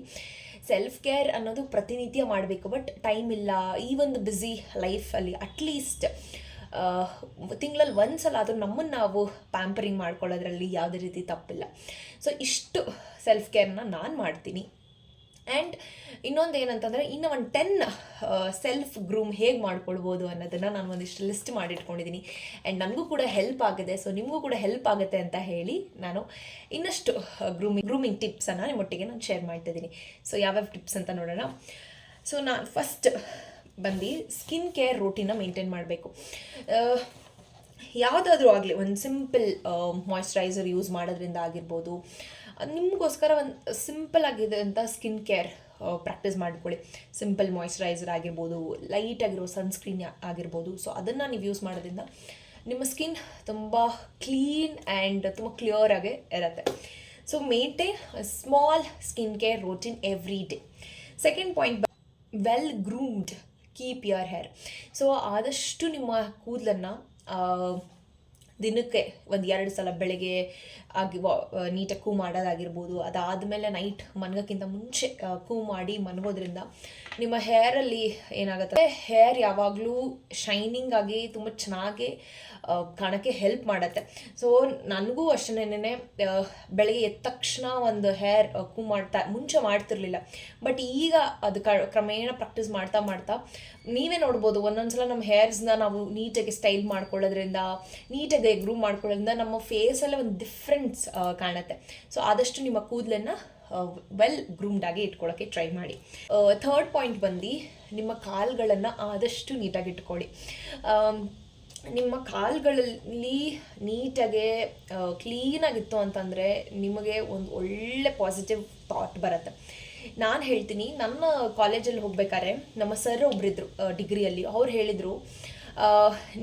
ಸೆಲ್ಫ್ ಕೇರ್ ಅನ್ನೋದು ಪ್ರತಿನಿತ್ಯ ಮಾಡಬೇಕು, ಬಟ್ ಟೈಮ್ ಇಲ್ಲ. ಈ ಒಂದು ಬ್ಯುಸಿ ಲೈಫಲ್ಲಿ ಅಟ್ಲೀಸ್ಟ್ ತಿಂಗಳಲ್ಲಿ ಒಂದು ಸಲ ಆದರೂ ನಮ್ಮನ್ನು ನಾವು ಪ್ಯಾಂಪರಿಂಗ್ ಮಾಡ್ಕೊಳ್ಳೋದ್ರಲ್ಲಿ ಯಾವುದೇ ರೀತಿ ತಪ್ಪಿಲ್ಲ. ಸೊ ಇಷ್ಟು ಸೆಲ್ಫ್ ಕೇರ್ನ ನಾನು ಮಾಡ್ತೀನಿ. ಆ್ಯಂಡ್ ಇನ್ನೊಂದು ಏನಂತಂದರೆ, ಇನ್ನು ಒಂದು 10 ಸೆಲ್ಫ್ ಗ್ರೂಮ್ ಹೇಗೆ ಮಾಡ್ಕೊಳ್ಬೋದು ಅನ್ನೋದನ್ನು ನಾನು ಒಂದಿಷ್ಟು ಲಿಸ್ಟ್ ಮಾಡಿಟ್ಕೊಂಡಿದ್ದೀನಿ. ಆ್ಯಂಡ್ ನನಗೂ ಕೂಡ ಹೆಲ್ಪ್ ಆಗಿದೆ. ಸೊ ನಿಮಗೂ ಕೂಡ ಹೆಲ್ಪ್ ಆಗುತ್ತೆ ಅಂತ ಹೇಳಿ ನಾನು ಇನ್ನಷ್ಟು ಗ್ರೂಮಿಂಗ್ ಟಿಪ್ಸನ್ನು ನಿಮ್ಮೊಟ್ಟಿಗೆ ನಾನು ಶೇರ್ ಮಾಡ್ತಿದ್ದೀನಿ. ಸೊ ಯಾವ್ಯಾವ ಟಿಪ್ಸ್ ಅಂತ ನೋಡೋಣ. ಸೊ ನಾನು ಫಸ್ಟ್ ಬಂದು ಸ್ಕಿನ್ ಕೇರ್ ರೂಟೀನ ಮೇಂಟೈನ್ ಮಾಡಬೇಕು. ಯಾವುದಾದ್ರೂ ಆಗಲಿ, ಒಂದು ಸಿಂಪಲ್ ಮಾಯ್ಶ್ಚರೈಸರ್ ಯೂಸ್ ಮಾಡೋದ್ರಿಂದ ಆಗಿರ್ಬೋದು, ನಿಮಗೋಸ್ಕರ ಒಂದು ಸಿಂಪಲ್ ಆಗಿದೆ ಅಂತ ಸ್ಕಿನ್ ಕೇರ್ ಪ್ರಾಕ್ಟೀಸ್ ಮಾಡ್ಕೊಳ್ಳಿ. ಸಿಂಪಲ್ ಮಾಯ್ಶ್ಚರೈಸರ್ ಆಗಿರ್ಬೋದು, ಲೈಟ್ ಆಗಿರೋ ಸನ್ಸ್ಕ್ರೀನ್ ಆಗಿರ್ಬೋದು. ಸೊ ಅದನ್ನು ನೀವು ಯೂಸ್ ಮಾಡೋದ್ರಿಂದ ನಿಮ್ಮ ಸ್ಕಿನ್ ತುಂಬ ಕ್ಲೀನ್ ಆ್ಯಂಡ್ ತುಂಬ ಕ್ಲಿಯರ್ ಆಗಿ ಇರುತ್ತೆ. So maintain small skin care routine every day. Second point, well groomed keep your hair. So ಆದಷ್ಟು ನಿಮ್ಮ ಕೂದಲನ್ನು ದಿನಕ್ಕೆ 1-2 ಸಲ ಬೆಳಗ್ಗೆ ಆಗಿ ನೀಟಾಗಿ ಕೂವ್ ಮಾಡೋದಾಗಿರ್ಬೋದು. ಅದಾದಮೇಲೆ ನೈಟ್ ಮನ್ಗೋಕ್ಕಿಂತ ಮುಂಚೆ ಕೂವ್ ಮಾಡಿ ಮನ್ಗೋದ್ರಿಂದ ನಿಮ್ಮ ಹೇರಲ್ಲಿ ಏನಾಗುತ್ತೆ, ಹೇರ್ ಯಾವಾಗಲೂ ಶೈನಿಂಗ್ ಆಗಿ ತುಂಬ ಚೆನ್ನಾಗಿ ಕಾಣೋಕ್ಕೆ ಹೆಲ್ಪ್ ಮಾಡುತ್ತೆ. ಸೊ ನನಗೂ ಅಷ್ಟೇನೆ ಬೆಳಗ್ಗೆ ಎದ್ದ ತಕ್ಷಣ ಒಂದು ಹೇರ್ ಕೂವ್ ಮುಂಚೆ ಮಾಡ್ತಿರ್ಲಿಲ್ಲ, ಬಟ್ ಈಗ ಅದು ಕ್ರಮೇಣ ಪ್ರಾಕ್ಟೀಸ್ ಮಾಡ್ತಾ ನೀವೇ ನೋಡ್ಬೋದು. ಒಂದೊಂದ್ಸಲ ನಮ್ಮ ಹೇರ್ಸ್ನ ನಾವು ನೀಟಾಗಿ ಸ್ಟೈಲ್ ಮಾಡ್ಕೊಳ್ಳೋದ್ರಿಂದ, ನೀಟಾಗಿ ಗ್ರೂಮ್ ಮಾಡ್ಕೊಳ್ಳೋದ್ರಿಂದ ನಮ್ಮ ಫೇಸಲ್ಲೇ ಒಂದು ಡಿಫ್ರೆನ್ಸ್ ಕಾಣುತ್ತೆ. ಸೊ ಆದಷ್ಟು ನಿಮ್ಮ ಕೂದಲನ್ನು ವೆಲ್ ಗ್ರೂಮ್ಡಾಗಿ ಇಟ್ಕೊಳ್ಳೋಕ್ಕೆ ಟ್ರೈ ಮಾಡಿ. ಥರ್ಡ್ ಪಾಯಿಂಟ್ ಬಂದು, ನಿಮ್ಮ ಕಾಲುಗಳನ್ನು ಆದಷ್ಟು ನೀಟಾಗಿ ಇಟ್ಕೊಳ್ಳಿ. ನಿಮ್ಮ ಕಾಲುಗಳಲ್ಲಿ ನೀಟಾಗೆ ಕ್ಲೀನಾಗಿತ್ತು ಅಂತಂದರೆ ನಿಮಗೆ ಒಂದು ಒಳ್ಳೆ ಪಾಸಿಟಿವ್ ಥಾಟ್ ಬರುತ್ತೆ. ನಾನು ಹೇಳ್ತೀನಿ, ನನ್ನ ಕಾಲೇಜಲ್ಲಿ ಹೋಗ್ಬೇಕಾದ್ರೆ ನಮ್ಮ ಸರ್ ಒಬ್ಬರಿದ್ರು ಡಿಗ್ರಿಯಲ್ಲಿ. ಅವ್ರು ಹೇಳಿದರು,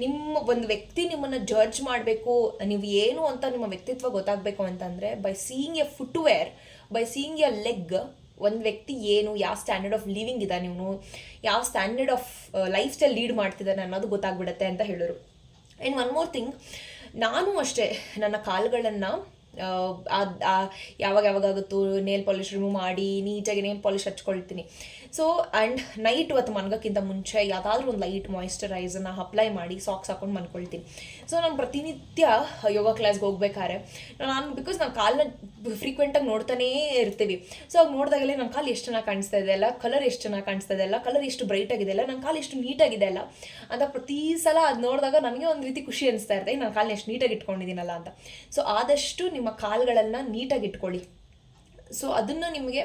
ನಿಮ್ಮ ಒಂದು ವ್ಯಕ್ತಿ ನಿಮ್ಮನ್ನು ಜಡ್ಜ್ ಮಾಡಬೇಕು, ನೀವು ಏನು ಅಂತ ನಿಮ್ಮ ವ್ಯಕ್ತಿತ್ವ ಗೊತ್ತಾಗಬೇಕು ಅಂತಂದರೆ by seeing A footwear, by seeing A leg, ಒಂದು ವ್ಯಕ್ತಿ ಏನು, ಯಾವ ಸ್ಟ್ಯಾಂಡರ್ಡ್ ಆಫ್ ಲಿವಿಂಗ್ ಇದ್ದಾನೆ, ನೀವು ಯಾವ standard of life style lead ಮಾಡ್ತಿದ್ದಾನೆ ಅನ್ನೋದು ಗೊತ್ತಾಗ್ಬಿಡುತ್ತೆ ಅಂತ ಹೇಳೋರು. ಆ್ಯಂಡ್ ಒನ್ ಮೋರ್ ಥಿಂಗ್, ನಾನು ಅಷ್ಟೇ ನನ್ನ ಕಾಲುಗಳನ್ನು ಯಾವಾಗಾಗುತ್ತೋ ನೇಲ್ ಪಾಲಿಶ್ ರಿಮೂವ್ ಮಾಡಿ ನೀಟಾಗಿ ನೇಲ್ ಪಾಲಿಶ್ ಹಚ್ಕೊಳ್ತೀನಿ. ಸೊ ಆ್ಯಂಡ್ ನೈಟ್ ಹೊತ್ತು ಮನ್ಗೋಕ್ಕಿಂತ ಮುಂಚೆ ಯಾವುದಾದ್ರೂ ಒಂದು ಲೈಟ್ ಮಾಯ್ಶ್ಚರೈಸರ್ನ ಅಪ್ಲೈ ಮಾಡಿ ಸಾಕ್ಸ್ ಹಾಕೊಂಡು ಮನ್ಕೊಳ್ತೀನಿ. ಸೊ ನಾನು ಪ್ರತಿನಿತ್ಯ ಯೋಗ ಕ್ಲಾಸ್ಗೆ ಹೋಗ್ಬೇಕಾದ್ರೆ ಬಿಕಾಸ್ ನಾನು ಕಾಲನ್ನ ಫ್ರೀಕ್ವೆಂಟಾಗಿ ನೋಡ್ತಾನೇ ಇರ್ತೀವಿ. ಸೊ ಅವಾಗ ನೋಡಿದಾಗಲೇ ನನ್ನ ಕಾಲು ಎಷ್ಟು ಚೆನ್ನಾಗಿ ಕಾಣಿಸ್ತಾ ಇದೆ ಅಲ್ಲ, ಕಲರ್ ಎಷ್ಟು ಚೆನ್ನಾಗಿ ಕಾಣಿಸ್ತಾ ಇದೆ ಅಲ್ಲ, ಕಲರ್ ಎಷ್ಟು ಬ್ರೈಟಾಗಿದೆ ಅಲ್ಲ, ನನ್ನ ಕಾಲು ಎಷ್ಟು ನೀಟಾಗಿದೆ ಅಲ್ಲ ಅಂತ ಪ್ರತಿ ಸಲ ಅದು ನೋಡಿದಾಗ ನನಗೆ ಒಂದು ರೀತಿ ಖುಷಿ ಅನಿಸ್ತಾ ಇರ್ತದೆ, ನಾನು ಕಾಲನ್ನ ಎಷ್ಟು ನೀಟಾಗಿ ಇಟ್ಕೊಂಡಿದ್ದೀನಲ್ಲ ಅಂತ. ಸೊ ಆದಷ್ಟು ನಿಮ್ಮ ಕಾಲುಗಳನ್ನು ನೀಟಾಗಿ ಇಟ್ಕೊಳ್ಳಿ. ಸೊ ಅದನ್ನು ನಿಮಗೆ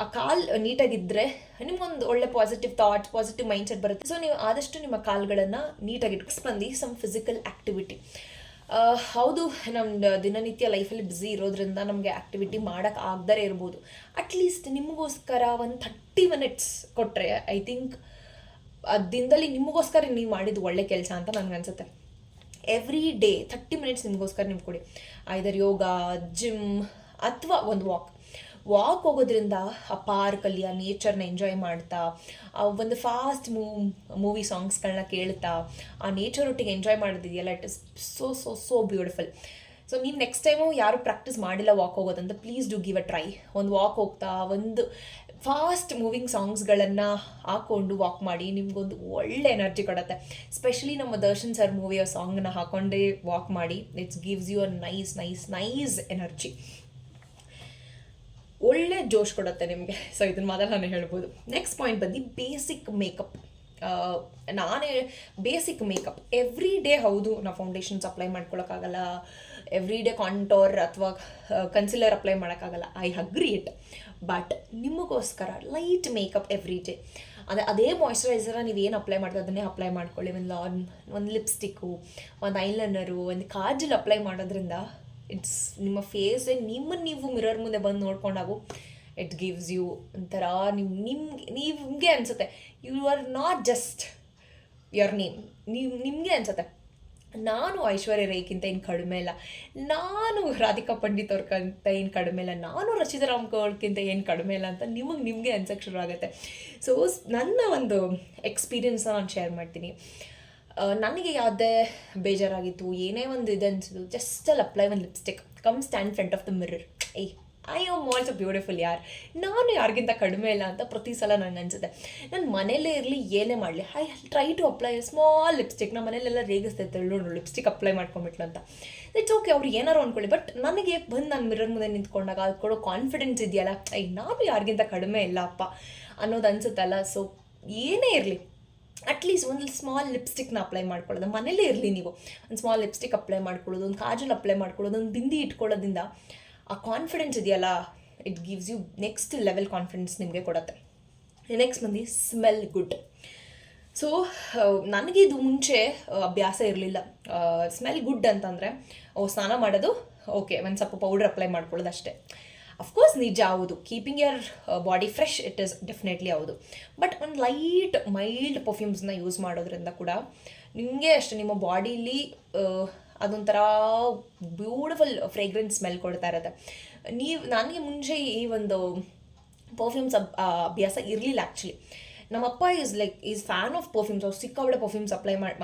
ಆ ಕಾಲು ನೀಟಾಗಿದ್ದರೆ ನಿಮ್ಗೊಂದು ಒಳ್ಳೆ ಪಾಸಿಟಿವ್ ಥಾಟ್, ಪಾಸಿಟಿವ್ ಮೈಂಡ್ಸೆಟ್ ಬರುತ್ತೆ. ಸೊ ನೀವು ಆದಷ್ಟು ನಿಮ್ಮ ಕಾಲುಗಳನ್ನು ನೀಟಾಗಿ ಬಂದು ಸಮ್ ಫಿಸಿಕಲ್ ಆ್ಯಕ್ಟಿವಿಟಿ. ಹೌದು, ನಮ್ಮ ದಿನನಿತ್ಯ ಲೈಫಲ್ಲಿ ಬ್ಯುಸಿ ಇರೋದ್ರಿಂದ ನಮಗೆ ಆ್ಯಕ್ಟಿವಿಟಿ ಮಾಡೋಕ್ಕೆ ಆಗದೇ ಇರ್ಬೋದು. ಅಟ್ಲೀಸ್ಟ್ ನಿಮಗೋಸ್ಕರ ಒಂದು 30 minutes ಕೊಟ್ಟರೆ ಐ ಥಿಂಕ್ ದಿನದಲ್ಲಿ ನಿಮಗೋಸ್ಕರ ನೀವು ಮಾಡಿದ್ದು ಒಳ್ಳೆ ಕೆಲಸ ಅಂತ ನನಗನ್ಸುತ್ತೆ. ಎವ್ರಿ ಡೇ 30 minutes ನಿಮಗೋಸ್ಕರ ನೀವು ಕೊಡಿ. ಐದರ್ ಯೋಗ, ಜಿಮ್ ಅಥವಾ ಒಂದು ವಾಕ್ ಹೋಗೋದ್ರಿಂದ ಆ ಪಾರ್ಕಲ್ಲಿ ಆ ನೇಚರ್ನ ಎಂಜಾಯ್ ಮಾಡ್ತಾ, ಒಂದು ಫಾಸ್ಟ್ ಮೂವಿ ಸಾಂಗ್ಸ್ಗಳನ್ನ ಕೇಳ್ತಾ ಆ ನೇಚರ್ ಒಟ್ಟಿಗೆ ಎಂಜಾಯ್ ಮಾಡೋದಿದೆಯಲ್ಲ, it is so beautiful. So ನೀವು ನೆಕ್ಸ್ಟ್ ಟೈಮು ಯಾರು ಪ್ರಾಕ್ಟೀಸ್ ಮಾಡಿಲ್ಲ ವಾಕ್ ಹೋಗೋದಂತ please do give a try. ಒಂದು ವಾಕ್ ಹೋಗ್ತಾ ಒಂದು ಫಾಸ್ಟ್ ಮೂವಿಂಗ್ ಸಾಂಗ್ಸ್ಗಳನ್ನು ಹಾಕ್ಕೊಂಡು ವಾಕ್ ಮಾಡಿ, ನಿಮ್ಗೊಂದು ಒಳ್ಳೆ ಎನರ್ಜಿ ಕೊಡುತ್ತೆ. ಸ್ಪೆಷಲಿ ನಮ್ಮ ದರ್ಶನ್ ಸರ್ ಮೂವಿಯ ಸಾಂಗ್ನ ಹಾಕ್ಕೊಂಡೇ ವಾಕ್ ಮಾಡಿ, it's gives you a nice energy, ಒಳ್ಳೆ ಜೋಶ್ ಕೊಡುತ್ತೆ ನಿಮಗೆ. ಸೊ ಇದನ್ನು ಮೊದಲು ನಾನು ಹೇಳ್ಬೋದು. ನೆಕ್ಸ್ಟ್ ಪಾಯಿಂಟ್ ಬಂದು basic makeup. Basic makeup every day, ಹೌದು ನಾವು ಫೌಂಡೇಶನ್ಸ್ ಅಪ್ಲೈ ಮಾಡ್ಕೊಳಕ್ಕಾಗಲ್ಲ, ಎವ್ರಿ ಡೇ ಕಾಂಟೋರ್ ಅಥವಾ ಕನ್ಸಿಲರ್ ಅಪ್ಲೈ ಮಾಡೋಕ್ಕಾಗಲ್ಲ, ಐ ಅಗ್ರಿ ಇಟ್. ಬಟ್ ನಿಮಗೋಸ್ಕರ ಲೈಟ್ ಮೇಕಪ್ ಎವ್ರಿ ಡೇ. ಅದೇ ಮಾಯ್ಶ್ಚರೈಸರ್ನ ನೀವೇನು ಅಪ್ಲೈ ಮಾಡ್ತೀವಿ ಅದನ್ನೇ ಅಪ್ಲೈ ಮಾಡ್ಕೊಳ್ಳಿ. ಒಂದು ಲಿಪ್ಸ್ಟಿಕ್ಕು, ಒಂದು ಐಲೈನರು, ಒಂದು ಕಾಜಲ್ ಅಪ್ಲೈ ಮಾಡೋದ್ರಿಂದ ಇಟ್ಸ್ ನಿಮ್ಮ ಫೇಸೇ ನಿಮ್ಮನ್ನು ನೀವು ಮಿರರ್ ಮುಂದೆ ಬಂದು ನೋಡ್ಕೊಂಡಾಗು ಇಟ್ ಗಿವ್ಸ್ ಯು ಒಂಥರ ನಿಮಗೆ ಅನಿಸುತ್ತೆ you are not just your name. ನಿಮಗೆ ಅನಿಸುತ್ತೆ ನಾನು ಐಶ್ವರ್ಯ ರೈಗಿಂತ ಏನು ಕಡಿಮೆ ಇಲ್ಲ, ನಾನು ರಾಧಿಕಾ ಪಂಡಿತ್ ಅವ್ರಿಗಿಂತ ಏನು ಕಡಿಮೆ ಇಲ್ಲ, ನಾನು ರಚಿತಾ ರಾಮ್ಕೋಳ್ಗಿಂತ ಏನು ಕಡಿಮೆ ಇಲ್ಲ ಅಂತ ನಿಮಗೆ ಅನ್ಸೋಕ್ಕೆ ಶುರು ಆಗುತ್ತೆ. ಸೊ ನನ್ನ ಒಂದು ಎಕ್ಸ್ಪೀರಿಯನ್ಸ್ನ ನಾನು ಶೇರ್ ಮಾಡ್ತೀನಿ. ನನಗೆ ಯಾವುದೇ ಬೇಜಾರಾಗಿತ್ತು, ಏನೇ ಒಂದು ಇದು ಅನಿಸಿದ್ದು, ಜಸ್ಟ್ ಅಲ್ಲಿ ಅಪ್ಲೈ ಒಂದು lipstick, come stand front of the mirror, I am also beautiful ಯಾರ್, ನಾನು ಯಾರಿಗಿಂತ ಕಡಿಮೆ ಇಲ್ಲ ಅಂತ ಪ್ರತಿ ಸಲ ನನಗೆ ಅನಿಸುತ್ತೆ. ನಾನು ಮನೇಲೇ ಇರಲಿ ಏನೇ ಮಾಡಲಿ, I try to apply small lipstick. ನಮ್ಮ ಮನೇಲೆಲ್ಲ ರೇಗಿಸ್ತೈತೆ ನೋಡು ಲಿಪ್ಸ್ಟಿಕ್ ಅಪ್ಲೈ ಮಾಡ್ಕೊಂಬಿಟ್ಲು ಅಂತ. ಇಟ್ಸ್ ಓಕೆ, ಅವ್ರು ಏನಾರು ಅಂದ್ಕೊಳ್ಳಿ, ಬಟ್ ನನಗೆ ಬಂದು ನಾನು ಮಿರರ್ ಮುಂದೆ ನಿಂತ್ಕೊಂಡಾಗ ಅದು ಕೊಡೋ ಕಾನ್ಫಿಡೆನ್ಸ್ ಇದೆಯಲ್ಲ, ನಾನು ಯಾರಿಗಿಂತ ಕಡಿಮೆ ಇಲ್ಲ ಅಪ್ಪ ಅನ್ನೋದು ಅನಿಸುತ್ತಲ್ಲ. ಸೊ ಏನೇ ಇರಲಿ ಅಟ್ಲೀಸ್ಟ್ ಒಂದು ಸ್ಮಾಲ್ ಲಿಪ್ಸ್ಟಿಕ್ನ ಅಪ್ಲೈ ಮಾಡ್ಕೊಳ್ಳೋದು, ಮನೇಲೇ ಇರಲಿ ನೀವು ಒಂದು ಸ್ಮಾಲ್ ಲಿಪ್ಸ್ಟಿಕ್ ಅಪ್ಲೈ ಮಾಡ್ಕೊಳ್ಳೋದು, ಒಂದು ಕಾಜಲ್ ಅಪ್ಲೈ ಮಾಡ್ಕೊಳ್ಳೋದು, ಒಂದು ಬಿಂದಿ ಇಟ್ಕೊಳ್ಳೋದ್ರಿಂದ ಆ ಕಾನ್ಫಿಡೆನ್ಸ್ ಇದೆಯಲ್ಲ, it gives you next level confidence ನಿಮಗೆ ಕೊಡುತ್ತೆ. ನೆಕ್ಸ್ಟ್ ಬಂದು ಸ್ಮೆಲ್ ಗುಡ್. ಸೊ ನನಗೆ ಇದು ಮುಂಚೆ ಅಭ್ಯಾಸ ಇರಲಿಲ್ಲ. ಸ್ಮೆಲ್ ಗುಡ್ ಅಂತಂದರೆ ಸ್ನಾನ ಮಾಡೋದು ಓಕೆ, ಒಂದು ಸ್ವಲ್ಪ ಪೌಡರ್ ಅಪ್ಲೈ ಮಾಡ್ಕೊಳ್ಳೋದು ಅಷ್ಟೇ. ಅಫ್ಕೋರ್ಸ್ ನಿಜ ಹೌದು, keeping your body fresh it is definitely ಹೌದು. ಬಟ್ ಒಂದು ಲೈಟ್ ಮೈಲ್ಡ್ ಪರ್ಫ್ಯೂಮ್ಸ್ನ ಯೂಸ್ ಮಾಡೋದ್ರಿಂದ ಕೂಡ ನಿಮಗೆ ಅಷ್ಟೇ ನಿಮ್ಮ ಬಾಡೀಲಿ ಅದೊಂಥರ ಬ್ಯೂಟಿಫುಲ್ ಫ್ರೇಗ್ರೆನ್ಸ್ ಸ್ಮೆಲ್ ಕೊಡ್ತಾ ಇರುತ್ತೆ. ನನಗೆ ಮುಂಚೆ ಈ ಒಂದು ಪರ್ಫ್ಯೂಮ್ಸ್ ಅಭ್ಯಾಸ ಇರಲಿಲ್ಲ ಆ್ಯಕ್ಚುಲಿ. ನಮ್ಮಪ್ಪ ಈಸ್ ಫ್ಯಾನ್ ಆಫ್ ಪರ್ಫ್ಯೂಮ್ಸ್, ಅವ್ರು ಸಿಕ್ಕಾಬಳೆ ಪರ್ಫ್ಯೂಮ್ಸ್ ಅಪ್ಲೈ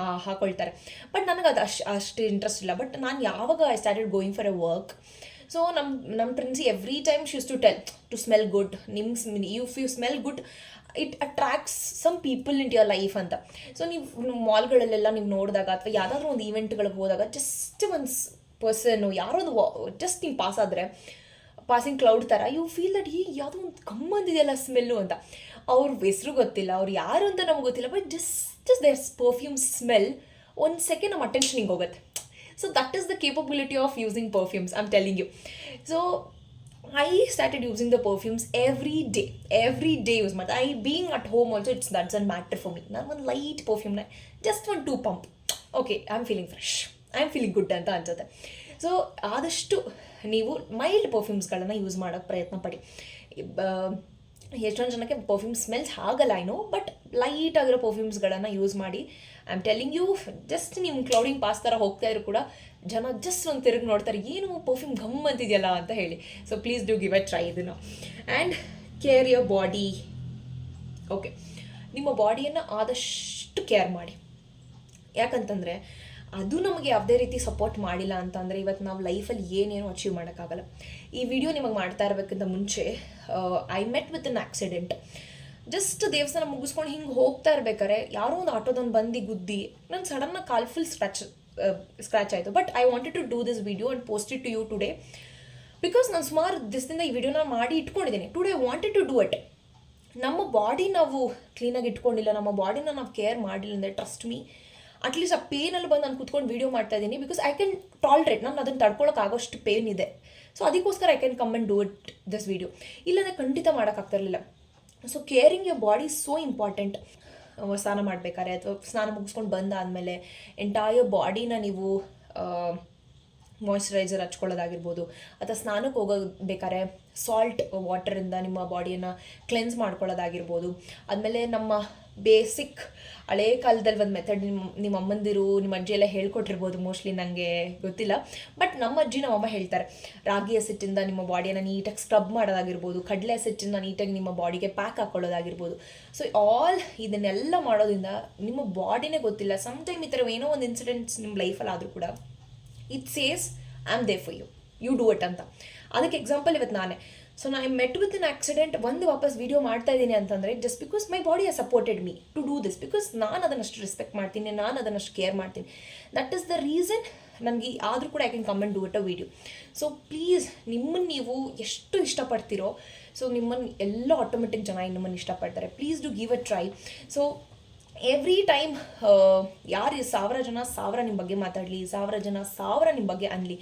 ಹಾಕೊಳ್ತಾರೆ. ಬಟ್ ನನಗೆ ಅದು ಅಷ್ಟು ಇಂಟ್ರೆಸ್ಟ್ ಇಲ್ಲ. ಬಟ್ ನಾನು ಯಾವಾಗ I started going for a work, so ನಮ್ಮ princi every time she use to tell to smell good. If you smell good it attracts some people in your life ಅಂತ. So ನೀವು ಮಾಲ್ಗಳಲ್ಲೆಲ್ಲ ನೀವು ನೋಡಿದಾಗ ಅಥವಾ ಯಾವುದಾದ್ರೂ ಒಂದು ಈವೆಂಟ್ಗಳಿಗೆ ಹೋದಾಗ ಜಸ್ಟ್ ಒಂದು ಪರ್ಸನ್ನು ಯಾರೋ ಒಂದು ಜಸ್ಟ್ ನೀವು ಪಾಸ್ ಆದರೆ ಪಾಸಿಂಗ್ ಕ್ಲೌಡ್ ಥರ ಯು ಫೀಲ್ ದಟ್ ಯಾವುದೋ ಒಂದು ಕಮ್ಮಂದಿದೆಯಲ್ಲ ಸ್ಮೆಲ್ಲು ಅಂತ. ಅವ್ರ ಹೆಸರು ಗೊತ್ತಿಲ್ಲ, ಅವ್ರು ಯಾರು ಅಂತ ನಮ್ಗೆ ಗೊತ್ತಿಲ್ಲ, but just their perfume smell ಒಂದು ಸೆಕೆಂಡ್ ನಮ್ಮ ಅಟೆನ್ಷನಿಗೆ ಹೋಗುತ್ತೆ. So that is the capability of using perfumes, I am telling you. So I started using the perfumes every day use ಮಾಡ್ತಾ. being at home also it doesn't matter for me. ನಾನು ಒಂದು light ಪರ್ಫ್ಯೂಮ್ನ just ಒಂದು 2 pump, okay I am feeling fresh, I am feeling good ಅಂತ ಅನ್ಸುತ್ತೆ. So ಆದಷ್ಟು ನೀವು mild ಪರ್ಫ್ಯೂಮ್ಸ್ಗಳನ್ನು use ಮಾಡೋಕ್ಕೆ ಪ್ರಯತ್ನ ಪಡಿ. ಎಷ್ಟೊಂದು ಜನಕ್ಕೆ ಪರ್ಫ್ಯೂಮ್ ಸ್ಮೆಲ್ಸ್ ಆಗಲ್ಲ ಏನೋ, ಬಟ್ ಲೈಟ್ ಆಗಿರೋ ಪರ್ಫ್ಯೂಮ್ಸ್ಗಳನ್ನು ಯೂಸ್ ಮಾಡಿ. I am telling you, just ನಿಮ್ಮ ಕ್ಲೌಡಿಂಗ್ ಪಾಸ್ ಥರ ಹೋಗ್ತಾ ಇರೋ ಕೂಡ ಜನ ಜಸ್ಟ್ ಒಂದು ತಿರುಗಿ ನೋಡ್ತಾರೆ, ಏನು ಪರ್ಫ್ಯೂಮ್ ಘಮ್ ಅಂತಿದೆಯಲ್ಲ ಅಂತ ಹೇಳಿ. So please do give a try ಇದನ್ನು. And care your body. Okay, ನಿಮ್ಮ ಬಾಡಿಯನ್ನು ಆದಷ್ಟು ಕೇರ್ ಮಾಡಿ. ಯಾಕಂತಂದರೆ ಅದು ನಮಗೆ ಯಾವುದೇ ರೀತಿ ಸಪೋರ್ಟ್ ಮಾಡಿಲ್ಲ ಅಂತಂದರೆ ಇವತ್ತು ನಾವು ಲೈಫಲ್ಲಿ ಏನೇನೋ ಅಚೀವ್ ಮಾಡೋಕ್ಕಾಗಲ್ಲ. ಈ ವಿಡಿಯೋ ನಿಮಗೆ ಮಾಡ್ತಾ ಇರಬೇಕಿಂತ ಮುಂಚೆ I met with an accident. Just ದೇವಸ್ಥಾನ ಮುಗಿಸ್ಕೊಂಡು ಹಿಂಗೆ ಹೋಗ್ತಾ ಇರ್ಬೇಕಾರೆ ಯಾರೋ ಒಂದು ಆಟೋದೊಂದು ಬಂದು ಗುದ್ದಿ ನಂಗೆ ಸಡನ್ನಾಗಿ ಕಾಲ್ ಫುಲ್ ಸ್ಕ್ರ್ಯಾಚ್ ಆಯಿತು. But I wanted to do this video and post it to you today, because ನಾನು ಸುಮಾರು ದಿವಸದಿಂದ ಈ ವಿಡಿಯೋನ ಮಾಡಿ ಇಟ್ಕೊಂಡಿದ್ದೀನಿ. Today I wanted to do it. ನಮ್ಮ ಬಾಡಿ ನಾವು ಕ್ಲೀನಾಗಿ ಇಟ್ಕೊಂಡಿಲ್ಲ, ನಮ್ಮ ಬಾಡಿನ ನಾವು ಕೇರ್ ಮಾಡಿಲ್ಲ ಅಂದರೆ ಟ್ರಸ್ಟ್ ಮೀ, ಅಟ್ಲೀಸ್ಟ್ ಆ ಪೇನಲ್ಲಿ ಬಂದು ನಾನು ಕೂತ್ಕೊಂಡು ವೀಡಿಯೋ ಮಾಡ್ತಾ ಇದ್ದೀನಿ. ಬಿಕಾಸ್ ಐ ಕ್ಯಾನ್ ಟಾಲ್ರೇಟ್, ನಾನು ಅದನ್ನು ತಡ್ಕೊಳ್ಳೋಕ್ಕಾಗೋಷ್ಟು ಪೇನ್ ಇದೆ. ಸೊ ಅದಕ್ಕೋಸ್ಕರ I can come and do it this video. ಇಲ್ಲಾಂದರೆ ಖಂಡಿತ ಮಾಡೋಕ್ಕಾಗ್ತಿರಲಿಲ್ಲ. So caring your body so important. ಸ್ನಾನ ಮಾಡಬೇಕಾದ್ರೆ ಅಥವಾ ಸ್ನಾನ ಮುಗಿಸ್ಕೊಂಡು ಬಂದಾದಮೇಲೆ ಎಂಟೈರ್ ಬಾಡಿನ ನೀವು ಮಾಯ್ಶ್ಚರೈಸರ್ ಹಚ್ಕೊಳ್ಳೋದಾಗಿರ್ಬೋದು, ಅಥವಾ ಸ್ನಾನಕ್ಕೆ ಹೋಗಬೇಕಾದ್ರೆ ಸಾಲ್ಟ್ ವಾಟರಿಂದ ನಿಮ್ಮ ಬಾಡಿಯನ್ನು ಕ್ಲೆನ್ಸ್ ಮಾಡ್ಕೊಳ್ಳೋದಾಗಿರ್ಬೋದು. ಆದಮೇಲೆ ನಮ್ಮ ಬೇಸಿಕ್ ಹಳೇ ಕಾಲದಲ್ಲಿ ಒಂದು ಮೆಥಡ್ ನಿಮ್ಮ ಅಮ್ಮಂದಿರು ನಿಮ್ಮ ಅಜ್ಜಿ ಎಲ್ಲ ಹೇಳ್ಕೊಟ್ಟಿರ್ಬೋದು, ಮೋಸ್ಟ್ಲಿ ನನಗೆ ಗೊತ್ತಿಲ್ಲ. ಬಟ್ ನಮ್ಮ ಅಜ್ಜಿ ನಮ್ಮಮ್ಮ ಹೇಳ್ತಾರೆ, ರಾಗಿ ಹಸಿಟ್ಟಿಂದ ನಿಮ್ಮ ಬಾಡಿಯನ್ನು ನೀಟಾಗಿ ಸ್ಕ್ರಬ್ ಮಾಡೋದಾಗಿರ್ಬೋದು, ಕಡಲೆ ಹಸಿಟ್ಟಿಂದ ನೀಟಾಗಿ ನಿಮ್ಮ ಬಾಡಿಗೆ ಪ್ಯಾಕ್ ಹಾಕ್ಕೊಳ್ಳೋದಾಗಿರ್ಬೋದು. ಸೊ ಇದನ್ನೆಲ್ಲ ಮಾಡೋದ್ರಿಂದ ನಿಮ್ಮ ಬಾಡಿನೇ ಗೊತ್ತಿಲ್ಲ, ಸಮ್ ಟೈಮ್ ಈ ಥರ ಏನೋ ಒಂದು ಇನ್ಸಿಡೆಂಟ್ಸ್ ನಿಮ್ಮ ಲೈಫಲ್ಲಿ ಆದರೂ ಕೂಡ it says I am there for you do it ಅಂತ. ಅದಕ್ಕೆ ಎಕ್ಸಾಂಪಲ್ ಇವತ್ತು ನಾನೇ. ಸೊ ನಾನು ಮೆಟ್ ವಿತ್ ಅನ್ ಆಕ್ಸಿಡೆಂಟ್ ಒಂದು ವಾಪಸ್ ವೀಡಿಯೋ ಮಾಡ್ತಾ ಇದ್ದೀನಿ ಅಂತಂದರೆ just because my body has supported me to do this, because ನಾನು ಅದನ್ನಷ್ಟು ರೆಸ್ಪೆಕ್ಟ್ ಮಾಡ್ತೀನಿ, ನಾನು ಅದನ್ನಷ್ಟು ಕೇರ್ ಮಾಡ್ತೀನಿ. ದಟ್ ಈಸ್ ದ ರೀಸನ್ ನನಗೆ ಆದರೂ ಕೂಡ I can come and do it a video. So please ನಿಮ್ಮನ್ನು ನೀವು ಎಷ್ಟು ಇಷ್ಟಪಡ್ತೀರೋ, ಸೊ ನಿಮ್ಮನ್ನು ಎಲ್ಲ ಆಟೋಮೆಟಿಕ್ ಜನ ನಿಮ್ಮನ್ನು ಇಷ್ಟಪಡ್ತಾರೆ. Please do give a try. So every time ಯಾರು 1000 ಜನ 1000 ನಿಮ್ಮ ಬಗ್ಗೆ ಮಾತಾಡಲಿ, 1000 ಜನ 1000 ನಿಮ್ಮ ಬಗ್ಗೆ ಅನ್ನಲಿ,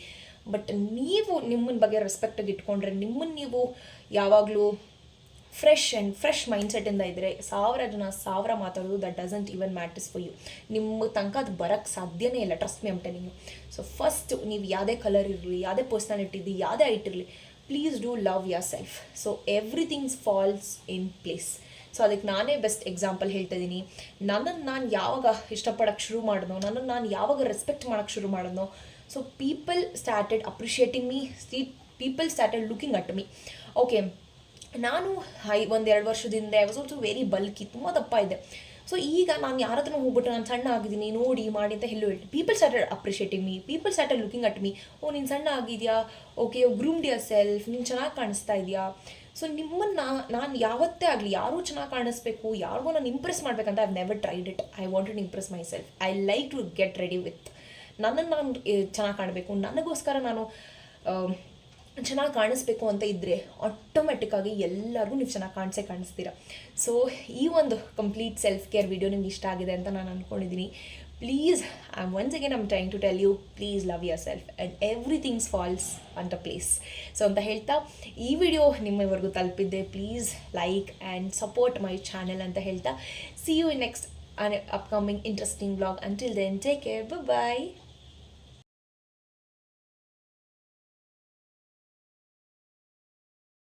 ಬಟ್ ನೀವು ನಿಮ್ಮನ್ನ ಬಗ್ಗೆ ರೆಸ್ಪೆಕ್ಟಾಗಿ ಇಟ್ಕೊಂಡ್ರೆ, ನಿಮ್ಮನ್ನು ನೀವು ಯಾವಾಗಲೂ ಫ್ರೆಶ್ ಮೈಂಡ್ಸೆಟ್ಟಿಂದ ಇದ್ದರೆ 1000 ಜನ 1000 ಮಾತಾಡೋದು that doesn't even matters for you. ನಿಮ್ಮ ತನಕ ಅದು ಬರೋಕ್ಕೆ ಸಾಧ್ಯನೇ ಇಲ್ಲ, trust me I'm telling you. So first ನೀವು ಯಾವುದೇ ಕಲರ್ ಇರಲಿ, ಯಾವುದೇ ಪರ್ಸ್ನಾಲಿಟಿ ಇರಲಿ, ಯಾವುದೇ ಹೈಟ್ ಇರಲಿ, please do love yourself. So everything's falls in place. So ಅದಕ್ಕೆ ನಾನೇ ಬೆಸ್ಟ್ ಎಕ್ಸಾಂಪಲ್ ಹೇಳ್ತಾ ಇದ್ದೀನಿ. ನನ್ನನ್ನು ನಾನು ಯಾವಾಗ ಇಷ್ಟಪಡೋಕ್ಕೆ ಶುರು ಮಾಡಿದ್ನೋ, ನನ್ನನ್ನು ನಾನು ಯಾವಾಗ ರೆಸ್ಪೆಕ್ಟ್ ಮಾಡೋಕ್ಕೆ ಶುರು ಮಾಡಿದ್ನೋ, so people started appreciating me, people started looking at me. Okay, ನಾನು 1-2 ವರ್ಷದಿಂದ I was also very bulky, ತುಂಬ ದಪ್ಪ ಇದೆ. ಸೊ ಈಗ ನಾನು ಯಾರ ಹತ್ರ ಹೋಗ್ಬಿಟ್ಟು ನಾನು ಸಣ್ಣ ಆಗಿದ್ದೀನಿ ನೋಡಿ ಮಾಡಿ ಅಂತ ಹೇಳ್ತೀನಿ. People started appreciating me, people started looking at me. ಓ ನೀನು ಸಣ್ಣ ಆಗಿದೆಯಾ, ಓಕೆ ಗ್ರೂಮ್ಡ್ ಯುವರ್ ಸೆಲ್ಫ್, ನೀನು ಚೆನ್ನಾಗಿ ಕಾಣಿಸ್ತಾ ಇದೆಯಾ. ಸೊ ನಿಮ್ಮನ್ನು ನಾನು ಯಾವತ್ತೇ ಆಗಲಿ ಯಾರೂ ಚೆನ್ನಾಗಿ ಕಾಣಿಸ್ಬೇಕು, ಯಾರಿಗೂ ನಾನು ಇಂಪ್ರೆಸ್ ಮಾಡಬೇಕಂತ I never tried it. I wanted impress myself. I like to get ready with ನನ್ನನ್ನು ನಾನು ಚೆನ್ನಾಗಿ ಕಾಣಬೇಕು, ನನಗೋಸ್ಕರ ನಾನು ಚೆನ್ನಾಗಿ ಕಾಣಿಸ್ಬೇಕು ಅಂತ ಇದ್ದರೆ ಆಟೋಮೆಟಿಕ್ಕಾಗಿ ಎಲ್ಲರಿಗೂ ನೀವು ಚೆನ್ನಾಗಿ ಕಾಣಿಸ್ತೀರ. ಸೊ ಈ ಒಂದು ಕಂಪ್ಲೀಟ್ ಸೆಲ್ಫ್ ಕೇರ್ ವಿಡಿಯೋ ನಿಮ್ಗೆ ಇಷ್ಟ ಆಗಿದೆ ಅಂತ ನಾನು ಅಂದ್ಕೊಂಡಿದ್ದೀನಿ. Please once again I'm trying to tell you, please love yourself and everythings falls on the place. So ಅಂತ ಹೇಳ್ತಾ ಈ ವಿಡಿಯೋ ನಿಮ್ಮವರೆಗೂ ತಲುಪಿದ್ದೆ. Please like and support my channel ಅಂತ ಹೇಳ್ತಾ see you in next upcoming interesting vlog. Until then, take care. Bye bye.